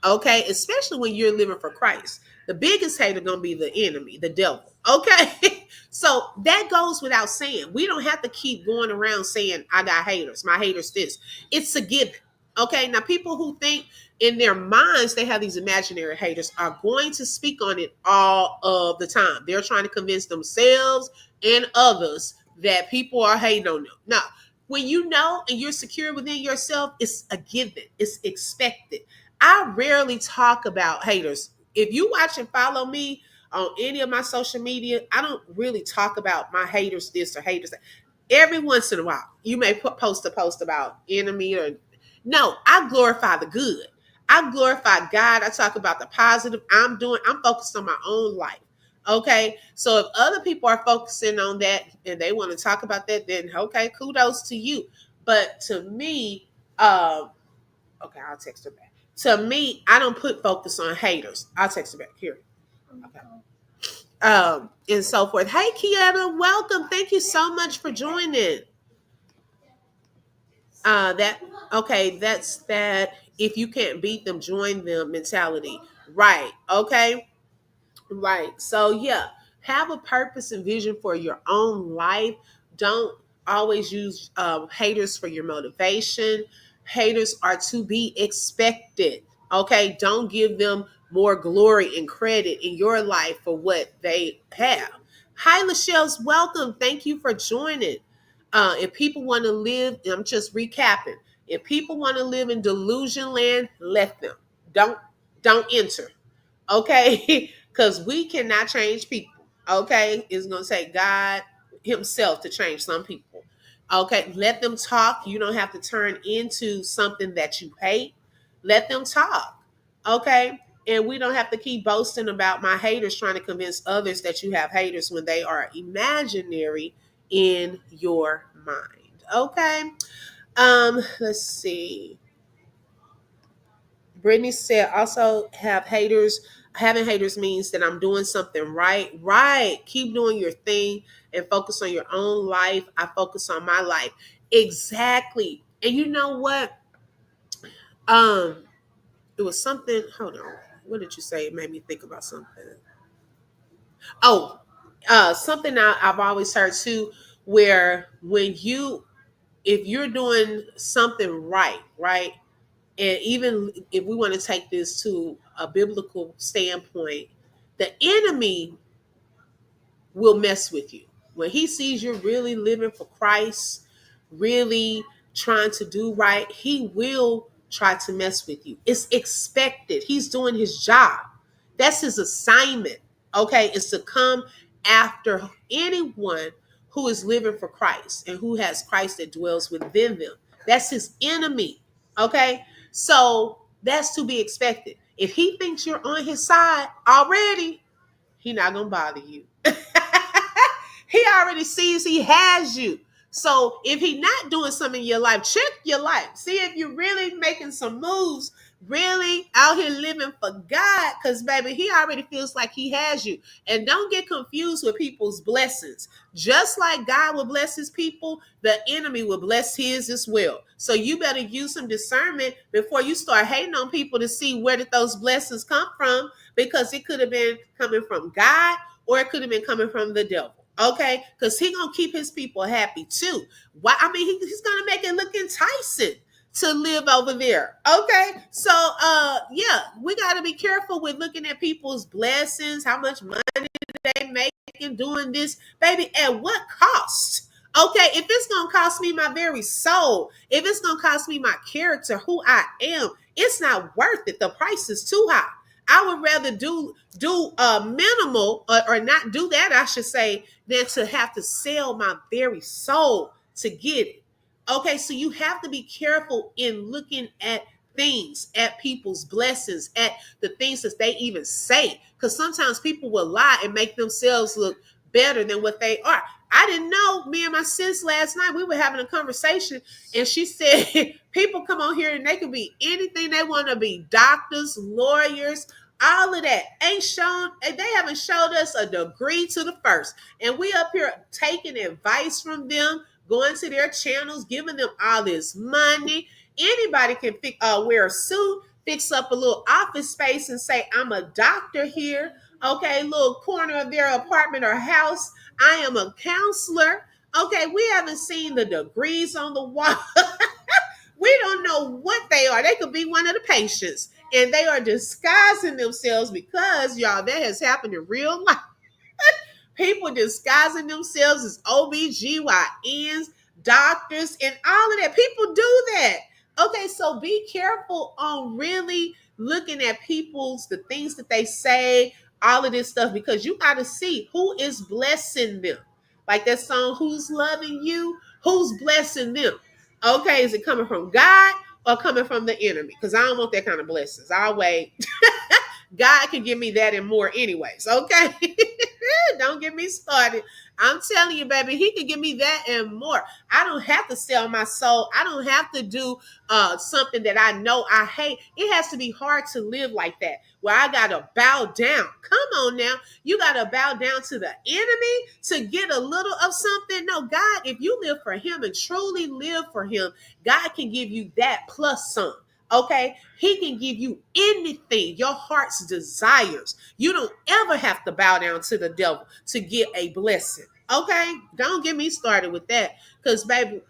Okay, especially when you're living for Christ. The biggest hater gonna be the enemy, the devil. Okay, so that goes without saying. We don't have to keep going around saying I got haters. My haters this. It's a given. Okay, now people who think in their minds they have these imaginary haters are going to speak on it all of the time. They're trying to convince themselves and others that people are hating on them. Now, when you know and you're secure within yourself, it's a given. It's expected. I rarely talk about haters. If you watch and follow me on any of my social media, I don't really talk about my haters this or haters that. Every once in a while, you may post a post about enemy or no. I glorify the good. I glorify God. I talk about the positive. I'm focused on my own life. Okay, so if other people are focusing on that and they want to talk about that, then okay, kudos to you. But to me, okay, I'll text her back. To me, I don't put focus on haters. I'll text her back here. Okay. And so forth. Hey, Kiana, welcome. Thank you so much for joining. That okay. That's that. If you can't beat them, join them mentality. Right. Okay. Right. So yeah, have a purpose and vision for your own life. Don't always use haters for your motivation. Haters are to be expected. Okay. Don't give them more glory and credit in your life for what they have. Hi, Lachelle's welcome. Thank you for joining. If people want to live, I'm just recapping. If people want to live in delusion land, let them. Don't don't enter. Okay, because we cannot change people. Okay, it's going to take God himself to change some people. Okay, let them talk. You don't have to turn into something that you hate. Let them talk. Okay, and we don't have to keep boasting about my haters trying to convince others that you have haters when they are imaginary in your mind. Okay. Let's see. Brittany said also have haters Having haters means that I'm doing something right. Right. Keep doing your thing and focus on your own life. I focus on my life. Exactly. And you know what? Um, it was something. Hold on. What did you say? It made me think about something. Oh, something I've always heard too, where if you're doing something right, right, and even if we want to take this to a biblical standpoint, the enemy will mess with you. When he sees you're really living for Christ, really trying to do right, he will try to mess with you. It's expected. He's doing his job. That's his assignment. Okay, is to come after anyone who is living for Christ and who has Christ that dwells within them. That's his enemy. Okay, so that's to be expected. If he thinks you're on his side already, he not gonna bother you. He already sees he has you. So if he not doing something in your life, check your life. See if you're really making some moves, really out here living for God. Because baby, he already feels like he has you. And don't get confused with people's blessings. Just like God will bless his people, the enemy will bless his as well. So you better use some discernment before you start hating on people to see where did those blessings come from, because it could have been coming from God or it could have been coming from the devil. Okay, because he gonna keep his people happy too. Why? I mean, he's gonna make it look enticing to live over there. Okay, so yeah, we got to be careful with looking at people's blessings, how much money they making doing this, baby. At what cost? Okay, if it's gonna cost me my very soul, if it's gonna cost me my character, who I am, it's not worth it. The price is too high. I would rather do minimal or not do that, I should say, than to have to sell my very soul to get it. Okay, so you have to be careful in looking at things, at people's blessings, at the things that they even say, because sometimes people will lie and make themselves look better than what they are. I didn't know. Me and my sis last night, we were having a conversation, and she said people come on here and they can be anything they want to be: doctors, lawyers, all of that. Ain't shown, they haven't showed us a degree to the first, and we up here taking advice from them, going to their channels, giving them all this money. Anybody can wear a suit, fix up a little office space, and say, I'm a doctor here. Okay, little corner of their apartment or house. I am a counselor. Okay, we haven't seen the degrees on the wall. We don't know what they are. They could be one of the patients, and they are disguising themselves, because y'all, that has happened in real life. People disguising themselves as OBGYNs, doctors, and all of that. People do that. Okay, so be careful on really looking at the things that they say, all of this stuff, because you got to see who is blessing them. Like that song, Who's Loving You? Who's blessing them? Okay, is it coming from God or coming from the enemy? Because I don't want that kind of blessings. I'll wait. God can give me that and more anyways. Okay. Don't get me started. I'm telling you, baby, he can give me that and more. I don't have to sell my soul. I don't have to do something that I know I hate. It has to be hard to live like that, where I got to bow down. Come on now. You got to bow down to the enemy to get a little of something. No, God, if you live for him and truly live for him, God can give you that plus some. Okay, he can give you anything your heart's desires. You don't ever have to bow down to the devil to get a blessing. Okay, don't get me started with that, because baby,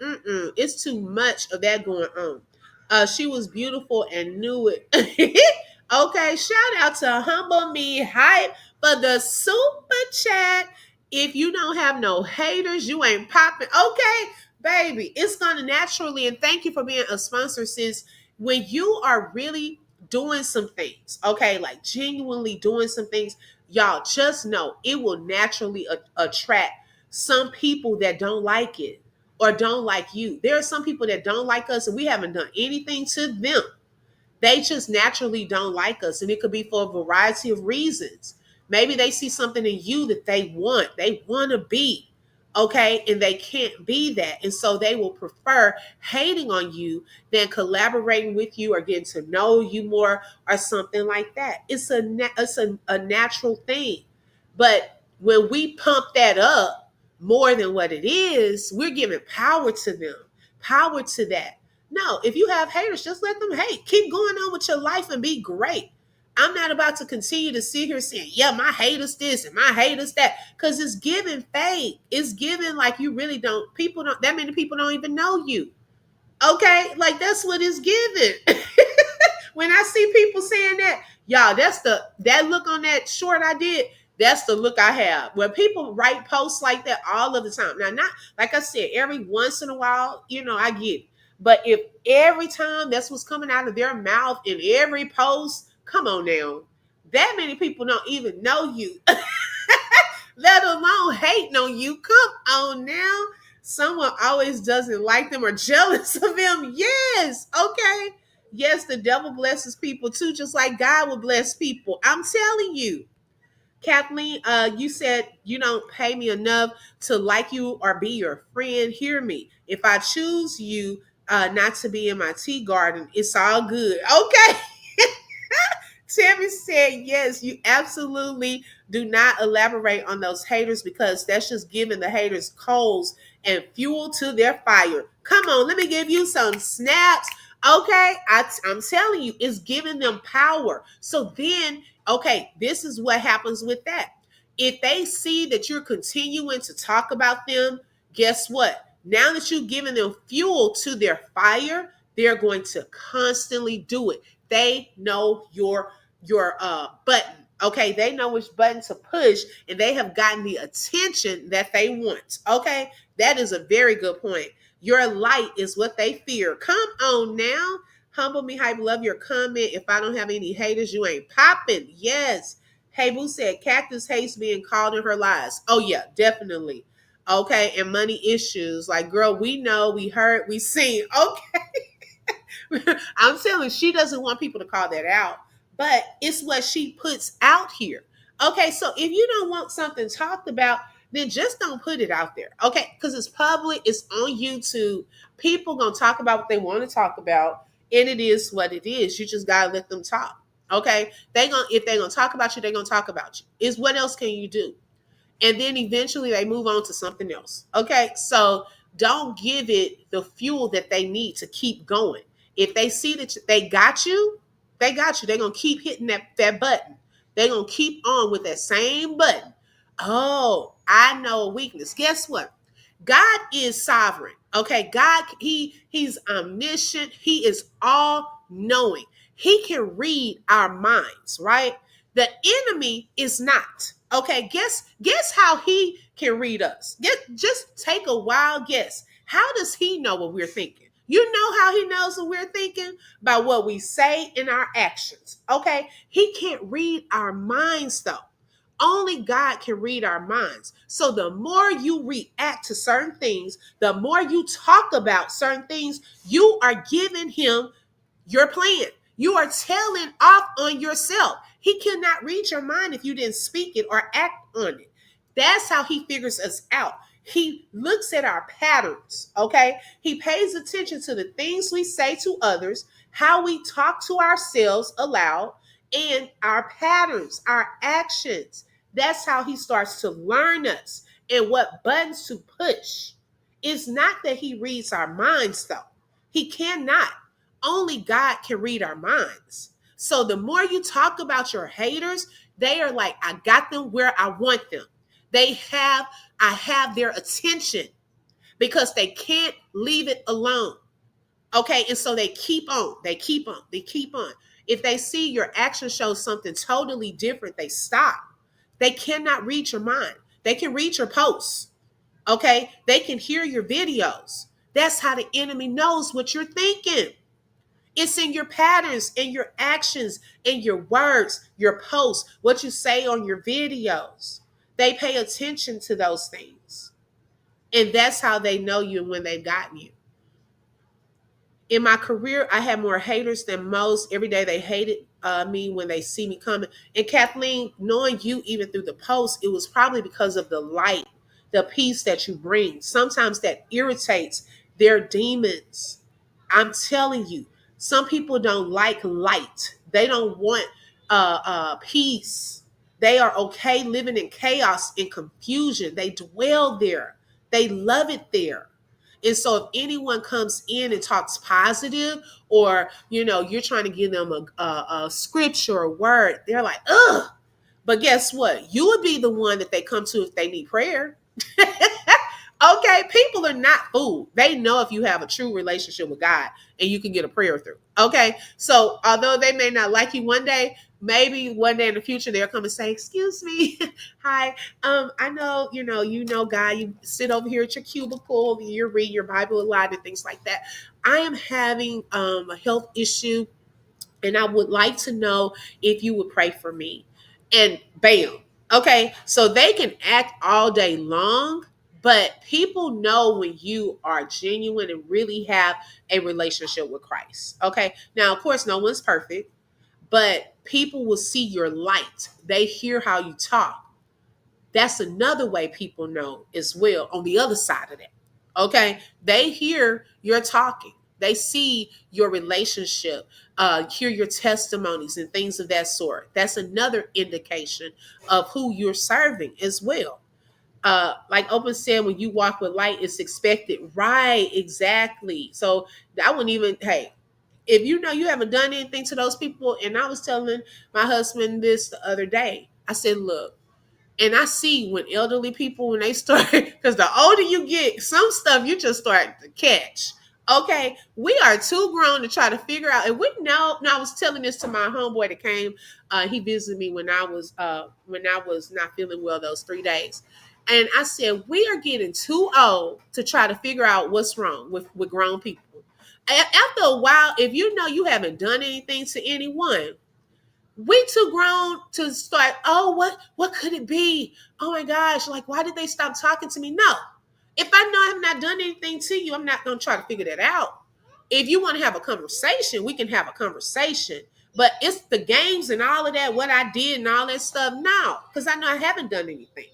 it's too much of that going on. She was beautiful and knew it. Okay, shout out to Humble Me Hype for the super chat. If you don't have no haters, you ain't popping. Okay, baby, it's gonna naturally. And thank you for being a sponsor, sis. When you are really doing some things, okay, like genuinely doing some things, y'all just know it will naturally attract some people that don't like it or don't like you. There are some people that don't like us and we haven't done anything to them. They just naturally don't like us, and it could be for a variety of reasons. Maybe they see something in you that they want to be. Okay, and they can't be that, and so they will prefer hating on you than collaborating with you or getting to know you more or something like that. It's a natural thing, but when we pump that up more than what it is, we're giving power to them, power to that. No, if you have haters, just let them hate. Keep going on with your life and be great. I'm not about to continue to sit here saying, yeah, my haters this and my haters that, because it's giving fake. It's giving like you really don't, people don't, that many people don't even know you. Okay? Like that's what it's giving. When I see people saying that, y'all, that look on that short I did, that's the look I have. When people write posts like that all of the time. Now, not like I said, every once in a while, I get it. But if every time that's what's coming out of their mouth in every post, come on now. That many people don't even know you, let alone hating on you. Come on now. Someone always doesn't like them or jealous of them. Yes. Okay. Yes, the devil blesses people too, just like God will bless people. I'm telling you. Kathleen, you said you don't pay me enough to like you or be your friend. Hear me. If I choose you not to be in my tea garden, it's all good. Okay. Tammy said, yes, you absolutely do not elaborate on those haters because that's just giving the haters coals and fuel to their fire. Come on, let me give you some snaps. Okay, I'm telling you, it's giving them power. So then, okay, this is what happens with that. If they see that you're continuing to talk about them, guess what? Now that you've given them fuel to their fire, they're going to constantly do it. They know your button. Okay, they know which button to push and they have gotten the attention that they want. Okay, that is a very good point. Your light is what they fear. Come on now. Humble me, hype, love your comment. If I don't have any haters, you ain't popping. Yes. Hey Boo said Cactus hates being called in her lies. Oh yeah, definitely. Okay, and money issues. Like, girl, we know, we heard, we seen. Okay. I'm telling you, she doesn't want people to call that out, but it's what she puts out here. Okay, so if you don't want something talked about, then just don't put it out there. Okay, because it's public, it's on YouTube. People gonna talk about what they want to talk about, and it is what it is. You just gotta let them talk. Okay, if they gonna talk about you, they're gonna talk about you. Is what else can you do? And then eventually they move on to something else. Okay, so don't give it the fuel that they need to keep going. If they see that they got you, they got you. They're gonna keep hitting that button. They're gonna keep on with that same button. Oh, I know a weakness. Guess what? God is sovereign. Okay, God, he's omniscient. He is all knowing. He can read our minds, right? The enemy is not. Okay, guess how he can read us. Just take a wild guess. How does he know what we're thinking? You know how he knows what we're thinking? By what we say in our actions. Okay, he can't read our minds though. Only God can read our minds. So the more you react to certain things, the more you talk about certain things, you are giving him your plan. You are telling off on yourself. He cannot read your mind if you didn't speak it or act on it. That's how he figures us out. He looks at our patterns, okay? He pays attention to the things we say to others, how we talk to ourselves aloud, and our patterns, our actions. That's how he starts to learn us and what buttons to push. It's not that he reads our minds, though. He cannot. Only God can read our minds. So the more you talk about your haters, they are like, I got them where I want them. I have their attention because they can't leave it alone. Okay, and so they keep on, they keep on, they keep on. If they see your action shows something totally different, they stop. They cannot read your mind. They can read your posts. Okay, they can hear your videos. That's how the enemy knows what you're thinking. It's in your patterns, in your actions, in your words, your posts, what you say on your videos. They pay attention to those things. And that's how they know you when they've gotten you. In my career, I had more haters than most. Every day they hated me when they see me coming. And Kathleen, knowing you even through the post, it was probably because of the light the peace that you bring. Sometimes that irritates their demons. I'm telling you, some people don't like light. They don't want peace. They are okay living in chaos and confusion. They dwell there. They love it there. And so if anyone comes in and talks positive, or you're trying to give them a scripture or word, they're like, ugh. But guess what? You would be the one that they come to if they need prayer. Okay, people are not fooled. They know if you have a true relationship with God and you can get a prayer through. Okay, so although they may not like you one day, maybe one day in the future they'll come and say, "Excuse me, hi. I know you know God. You sit over here at your cubicle, you read your Bible a lot and things like that. I am having a health issue, and I would like to know if you would pray for me." And bam. Okay, so they can act all day long, but people know when you are genuine and really have a relationship with Christ. Okay, now, of course, no one's perfect, but people will see your light. They hear how you talk. That's another way people know as well on the other side of that. Okay, they hear your talking, they see your relationship, hear your testimonies and things of that sort. That's another indication of who you're serving as well. Like Open said, when you walk with light, it's expected. Right, exactly. So I wouldn't even, hey, if you know you haven't done anything to those people, and I was telling my husband this the other day, I said, look, and I see when elderly people, when they start, because the older you get, some stuff you just start to catch. Okay, we are too grown to try to figure out. And we know. Now I was telling this to my homeboy that came. He visited me when I was not feeling well those 3 days, and I said we are getting too old to try to figure out what's wrong with grown people. After a while, if you know you haven't done anything to anyone, we too grown to start, oh, what could it be? Oh my gosh, like why did they stop talking to me? No. If I know I have not done anything to you, I'm not gonna try to figure that out. If you want to have a conversation, we can have a conversation. But it's the games and all of that, what I did and all that stuff. No, because I know I haven't done anything.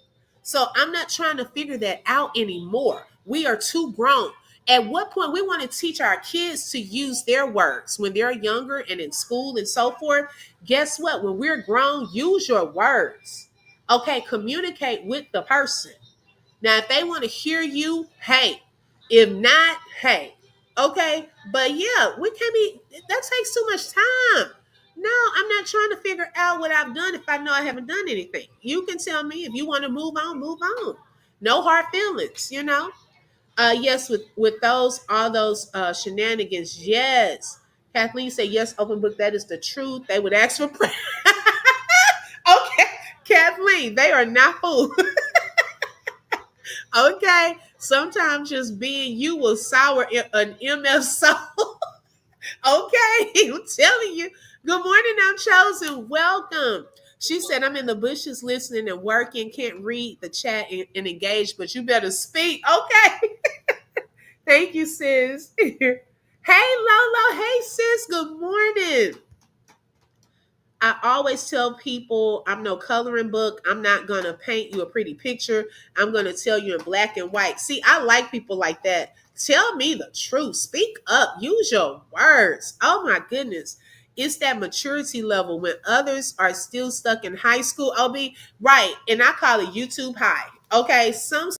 So I'm not trying to figure that out anymore. We are too grown. At what point we want to teach our kids to use their words when they're younger and in school and so forth? Guess what? When we're grown, use your words. Okay, communicate with the person. Now, if they want to hear you, hey. If not, hey. Okay, but yeah, we can't be, that takes too much time. No, I'm not trying to figure out what I've done if I know I haven't done anything. You can tell me if you want to move on, move on. No hard feelings. Yes, with those all those shenanigans, yes. Kathleen said, yes, open book, that is the truth. They would ask for prayer. Okay, Kathleen, they are not fools. Okay, sometimes just being you will sour an MF soul. Okay, I'm telling you. Good morning, I'm chosen. Welcome. She said, I'm in the bushes listening and working, can't read the chat and engage, but you better speak. Okay. Thank you, sis. Hey, Lolo. Hey, sis. Good morning. I always tell people I'm no coloring book. I'm not going to paint you a pretty picture. I'm going to tell you in black and white. See, I like people like that. Tell me the truth. Speak up. Use your words. Oh, my goodness. It's that maturity level when others are still stuck in high school. I'll be right. And I call it YouTube high. Okay. Some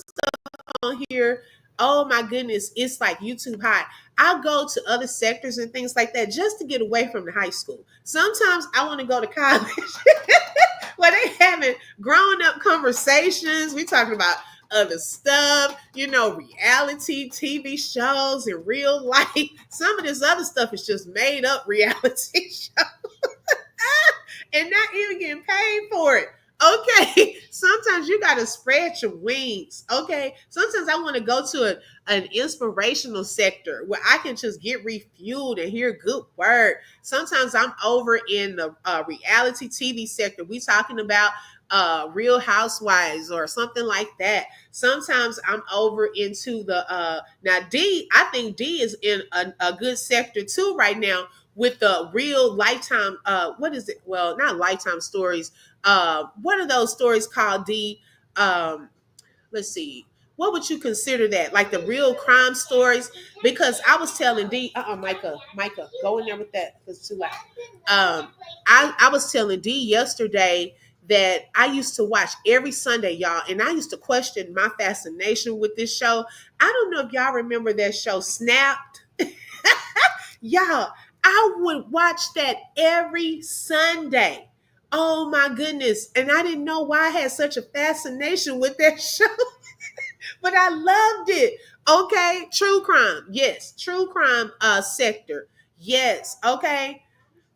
on here, oh my goodness, it's like YouTube high. I'll go to other sectors and things like that just to get away from the high school. Sometimes I want to go to college where they having grown up conversations. We talking about other stuff, reality TV shows in real life. Some of this other stuff is just made up reality show and not even getting paid for it. Okay, sometimes you got to spread your wings. Okay, sometimes I want to go to an inspirational sector where I can just get refueled and hear good word. Sometimes I'm over in the reality TV sector. We talking about Real Housewives or something like that. Sometimes I'm over into the now D. I think D is in a good sector too right now with the real Lifetime. What is it? Well, not Lifetime stories. What are those stories called, D? let's see. What would you consider that? Like the real crime stories? Because I was telling D, Micah, go in there with that. It's too loud. I was telling D yesterday that I used to watch every Sunday, y'all, and I used to question my fascination with this show. I don't know if y'all remember that show, Snapped. Y'all, I would watch that every Sunday. Oh my goodness. And I didn't know why I had such a fascination with that show, but I loved it. Okay. True crime. Yes. True crime sector. Yes. Okay.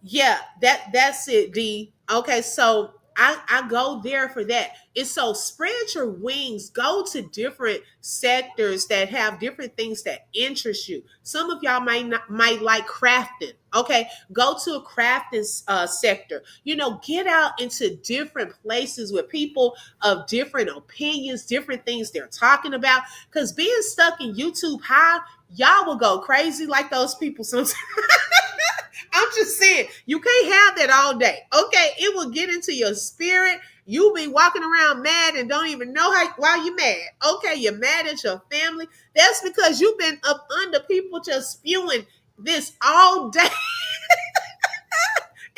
Yeah, that's it, D. Okay, so I go there for that. It's so spread your wings, go to different sectors that have different things that interest you. Some of y'all might like crafting. Okay, go to a crafting sector. You know, get out into different places with people of different opinions, different things they're talking about. Because being stuck in YouTube high, y'all will go crazy like those people sometimes. I'm just saying, you can't have that all day. Okay, it will get into your spirit. You'll be walking around mad and don't even know why you're mad. Okay, you're mad at your family. That's because you've been up under people just spewing this all day, and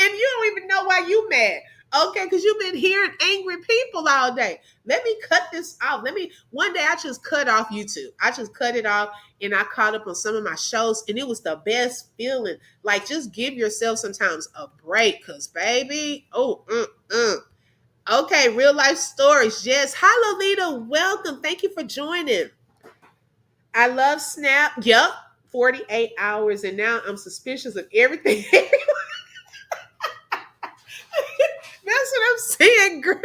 you don't even know why you mad. Okay, because you've been hearing angry people all day. Let me cut this off. One day I just cut off YouTube. I just cut it off and I caught up on some of my shows, and it was the best feeling. Like, just give yourself sometimes a break, because, baby, Okay, real life stories. Yes. Hi, Lolita. Welcome. Thank you for joining. I love Snap. Yep. 48 hours, and now I'm suspicious of everything. That's what I'm saying, girl.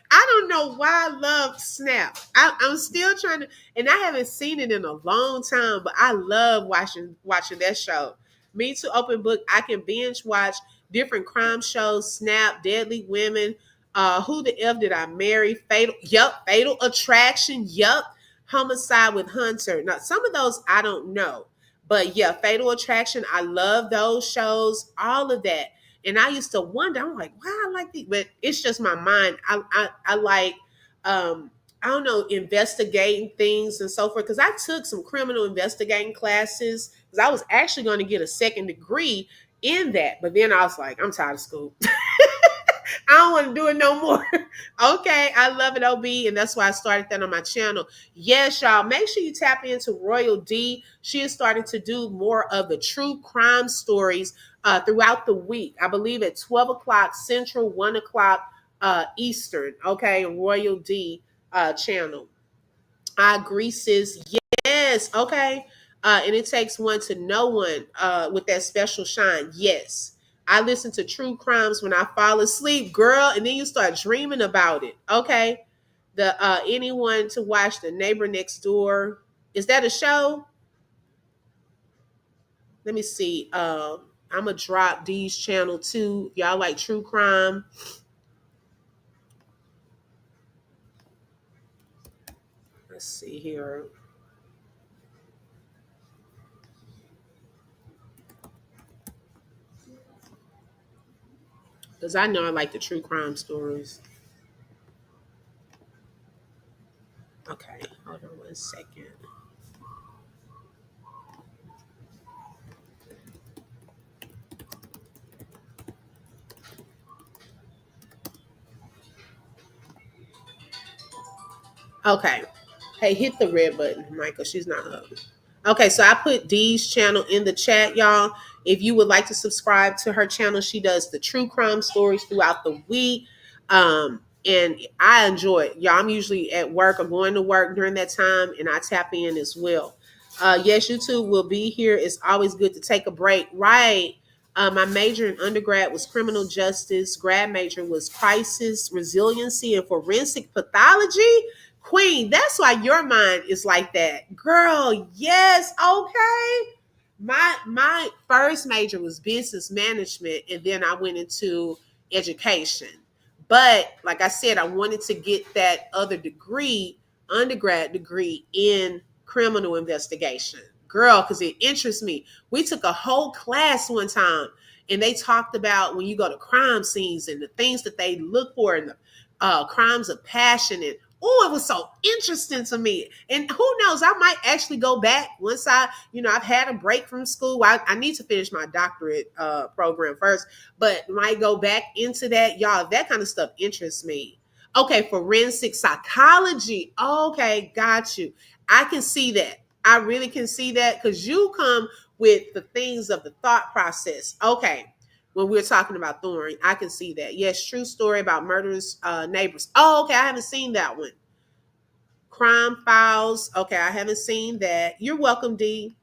I don't know why I love Snap. I'm still trying to, and I haven't seen it in a long time, but I love watching that show. Me too. Open book. I can binge watch different crime shows. Snap, Deadly Women. Who the F did I marry? Fatal. Yup. Fatal Attraction. Yup. Homicide with Hunter. Now, some of those I don't know, but yeah, Fatal Attraction. I love those shows. All of that. And I used to wonder, I'm like, why I like these, but it's just my mind. I like I don't know, investigating things and so forth. Cause I took some criminal investigating classes because I was actually going to get a second degree in that. But then I was like, I'm tired of school. I don't want to do it no more. Okay, I love it, OB, and that's why I started that on my channel. Yes, y'all, make sure you tap into Royal D. She is starting to do more of the true crime stories throughout the week. I believe at 12 o'clock Central, 1 o'clock Eastern. Okay, Royal D channel. I agree, sis. Yes, okay. And it takes one to know one with that special shine. Yes. I listen to true crimes when I fall asleep, girl, and then you start dreaming about it. Okay. The anyone to watch The Neighbor Next Door. Is that a show? Let me see. I'm gonna drop D's channel too. Y'all like true crime? Let's see here. Because I know I like the true crime stories. Okay, hold on 1 second. Okay. Hey, hit the red button, Michael. She's not up. Okay, so I put Dee's channel in the chat, y'all. If you would like to subscribe to her channel, she does the true crime stories throughout the week. And I enjoy it. Y'all, I'm usually at work or going to work during that time, and I tap in as well. Yes, YouTube will be here. It's always good to take a break. Right. My major in undergrad was criminal justice. Grad major was crisis, resiliency, and forensic pathology. Queen, that's why your mind is like that. Girl, yes, okay. My first major was business management, and then I went into education. But like I said, I wanted to get that other degree, undergrad degree in criminal investigation. Girl, because it interests me. We took a whole class one time, and they talked about when you go to crime scenes and the things that they look for, and the crimes of passion and Oh, it was so interesting to me. And who knows, I might actually go back once I've had a break from school. I need to finish my doctorate program first, but might go back into that. Y'all, that kind of stuff interests me. Okay, forensic psychology. Okay, got you. I can see that. I really can see that because you come with the things of the thought process. Okay, when we're talking about Thorn. I can see that. Yes, true story about murderous neighbors. Oh, okay. I haven't seen that one. Crime Files. Okay, I haven't seen that. You're welcome, D.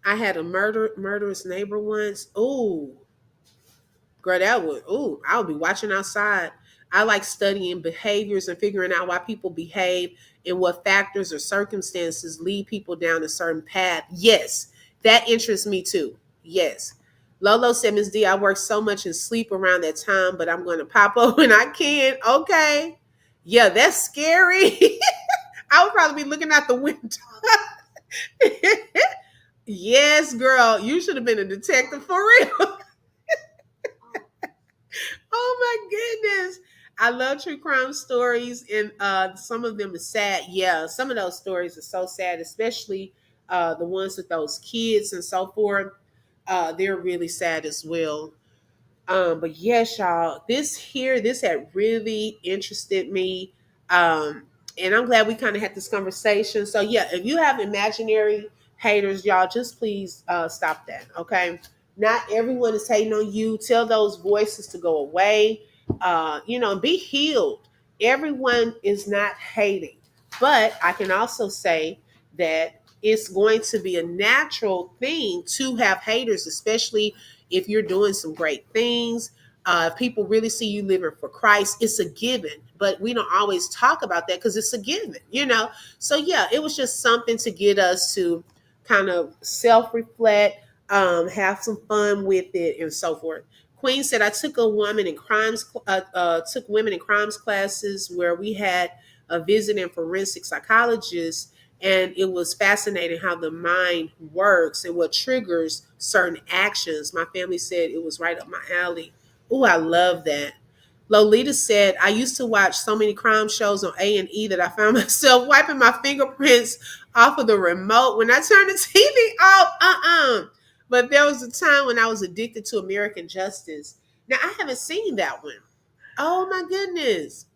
I had a murderous neighbor once. Ooh, girl, that would. Ooh, I would be watching outside. I like studying behaviors and figuring out why people behave and what factors or circumstances lead people down a certain path. Yes, that interests me too. Yes. Lolo said, Miss D, I work so much and sleep around that time, but I'm going to pop up when I can. Okay. Yeah, that's scary. I would probably be looking out the window. Yes, girl, you should have been a detective for real. Oh my goodness. I love true crime stories, and some of them are sad. Yeah, some of those stories are so sad, especially the ones with those kids and so forth. They're really sad as well. But yes, y'all, this had really interested me. And I'm glad we kind of had this conversation. So yeah, if you have imaginary haters, y'all, just please stop that. Okay. Not everyone is hating on you. Tell those voices to go away. Be healed. Everyone is not hating. But I can also say that it's going to be a natural thing to have haters, especially if you're doing some great things. If people really see you living for Christ, it's a given. But we don't always talk about that because it's a given. So yeah, it was just something to get us to kind of self-reflect, have some fun with it, and so forth. Queen said, I took women in crimes classes where we had a visiting forensic psychologist, and it was fascinating how the mind works and what triggers certain actions. My family said it was right up my alley. Oh, I love that. Lolita said, I used to watch so many crime shows on A&E that I found myself wiping my fingerprints off of the remote when I turned the TV off. But there was a time when I was addicted to American Justice. Now, I haven't seen that one. Oh, my goodness.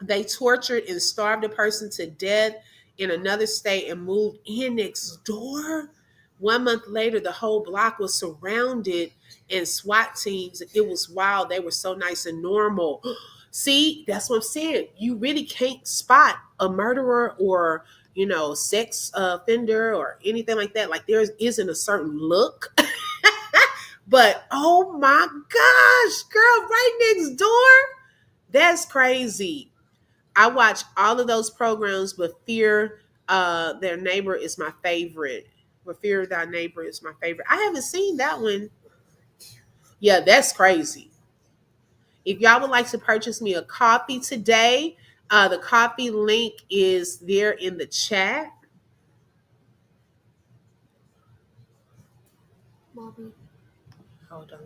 They tortured and starved a person to death in another state and moved in next door. 1 month later, the whole block was surrounded and SWAT teams. It was wild. They were so nice and normal. See, that's what I'm saying. You really can't spot a murderer or, sex offender or anything like that. Like there isn't a certain look. But oh my gosh, girl, right next door. That's crazy. I watch all of those programs, but Fear Their Neighbor is my favorite. But Fear Thy Neighbor is my favorite. I haven't seen that one. Yeah, that's crazy. If y'all would like to purchase me a coffee today, the coffee link is there in the chat. Hold on.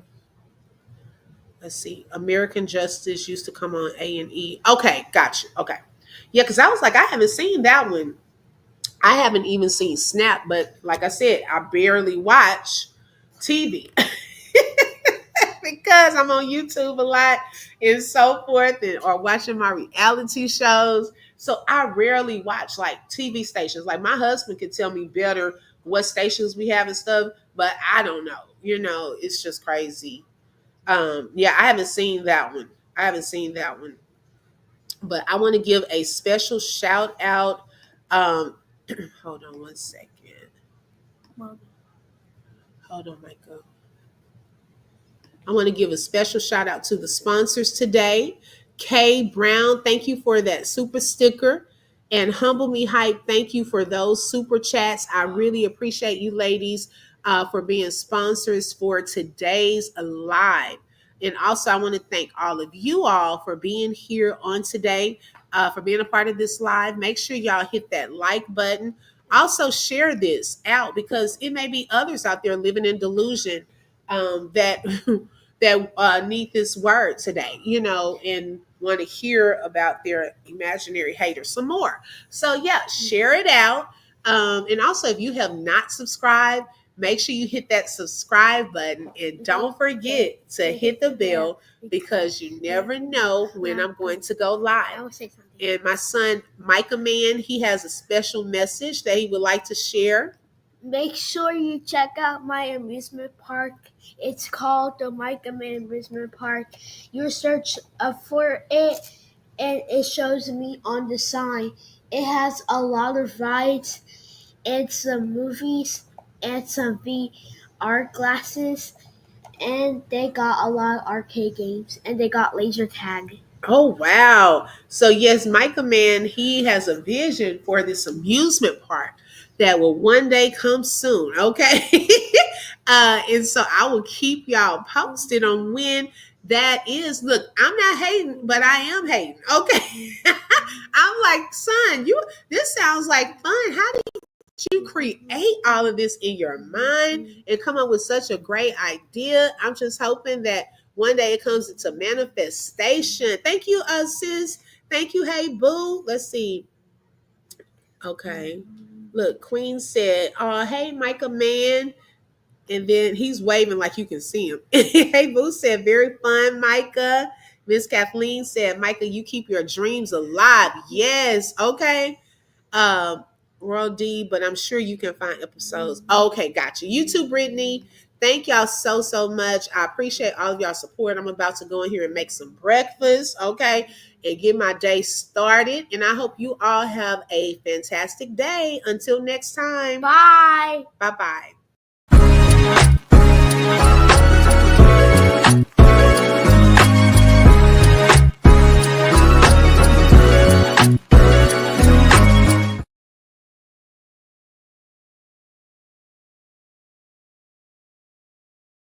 Let's see. American Justice used to come on A&E. Okay, gotcha. Okay. Yeah, because I was like, I haven't seen that one. I haven't even seen Snap, but like I said, I barely watch TV because I'm on YouTube a lot and so forth, or watching my reality shows. So I rarely watch like TV stations. Like my husband can tell me better what stations we have and stuff, but I don't know. It's just crazy. Yeah, I haven't seen that one. I haven't seen that one. But I want to give a special shout out. Hold on one second. Hold on, Michael. I want to give a special shout out to the sponsors today. Kay Brown, thank you for that super sticker. And Humble Me Hype, thank you for those super chats. I really appreciate you ladies for being sponsors for today's live. And also, I want to thank all of you all for being here on today, for being a part of this live. Make sure y'all hit that like button. Also, share this out because it may be others out there living in delusion that that need this word today, and want to hear about their imaginary haters some more. So yeah, share it out. And also, if you have not subscribed, make sure you hit that subscribe button and don't forget to hit the bell because you never know when I'm going to go live. I will say something. And my son, Micah Man, he has a special message that he would like to share. Make sure you check out my amusement park. It's called the Micah Man Amusement Park. You search for it, and it shows me on the sign. It has a lot of rides, and some movies, and some VR glasses, and they got a lot of arcade games, and they got laser tag. Oh, wow. So, yes, Micah Man, he has a vision for this amusement park that will one day come soon. Okay. And so I will keep y'all posted on when that is. Look, I'm not hating, but I am hating. Okay. I'm like, son, this sounds like fun. How did you create all of this in your mind and come up with such a great idea? I'm just hoping that one day it comes into manifestation. Thank you, sis. Thank you, hey boo. Let's see. Okay. Look, Queen said, "Oh, hey, Micah Man." And then he's waving like you can see him. Hey boo said, "Very fun, Micah." Miss Kathleen said, "Micah, you keep your dreams alive." Yes. Okay. Um, World D, but I'm sure you can find episodes. Okay, gotcha. You too, Brittany. Thank y'all so much. I appreciate all of y'all support. I'm about to go in here and make some breakfast, okay, and get my day started. And I hope you all have a fantastic day. Until next time. Bye. Bye-bye.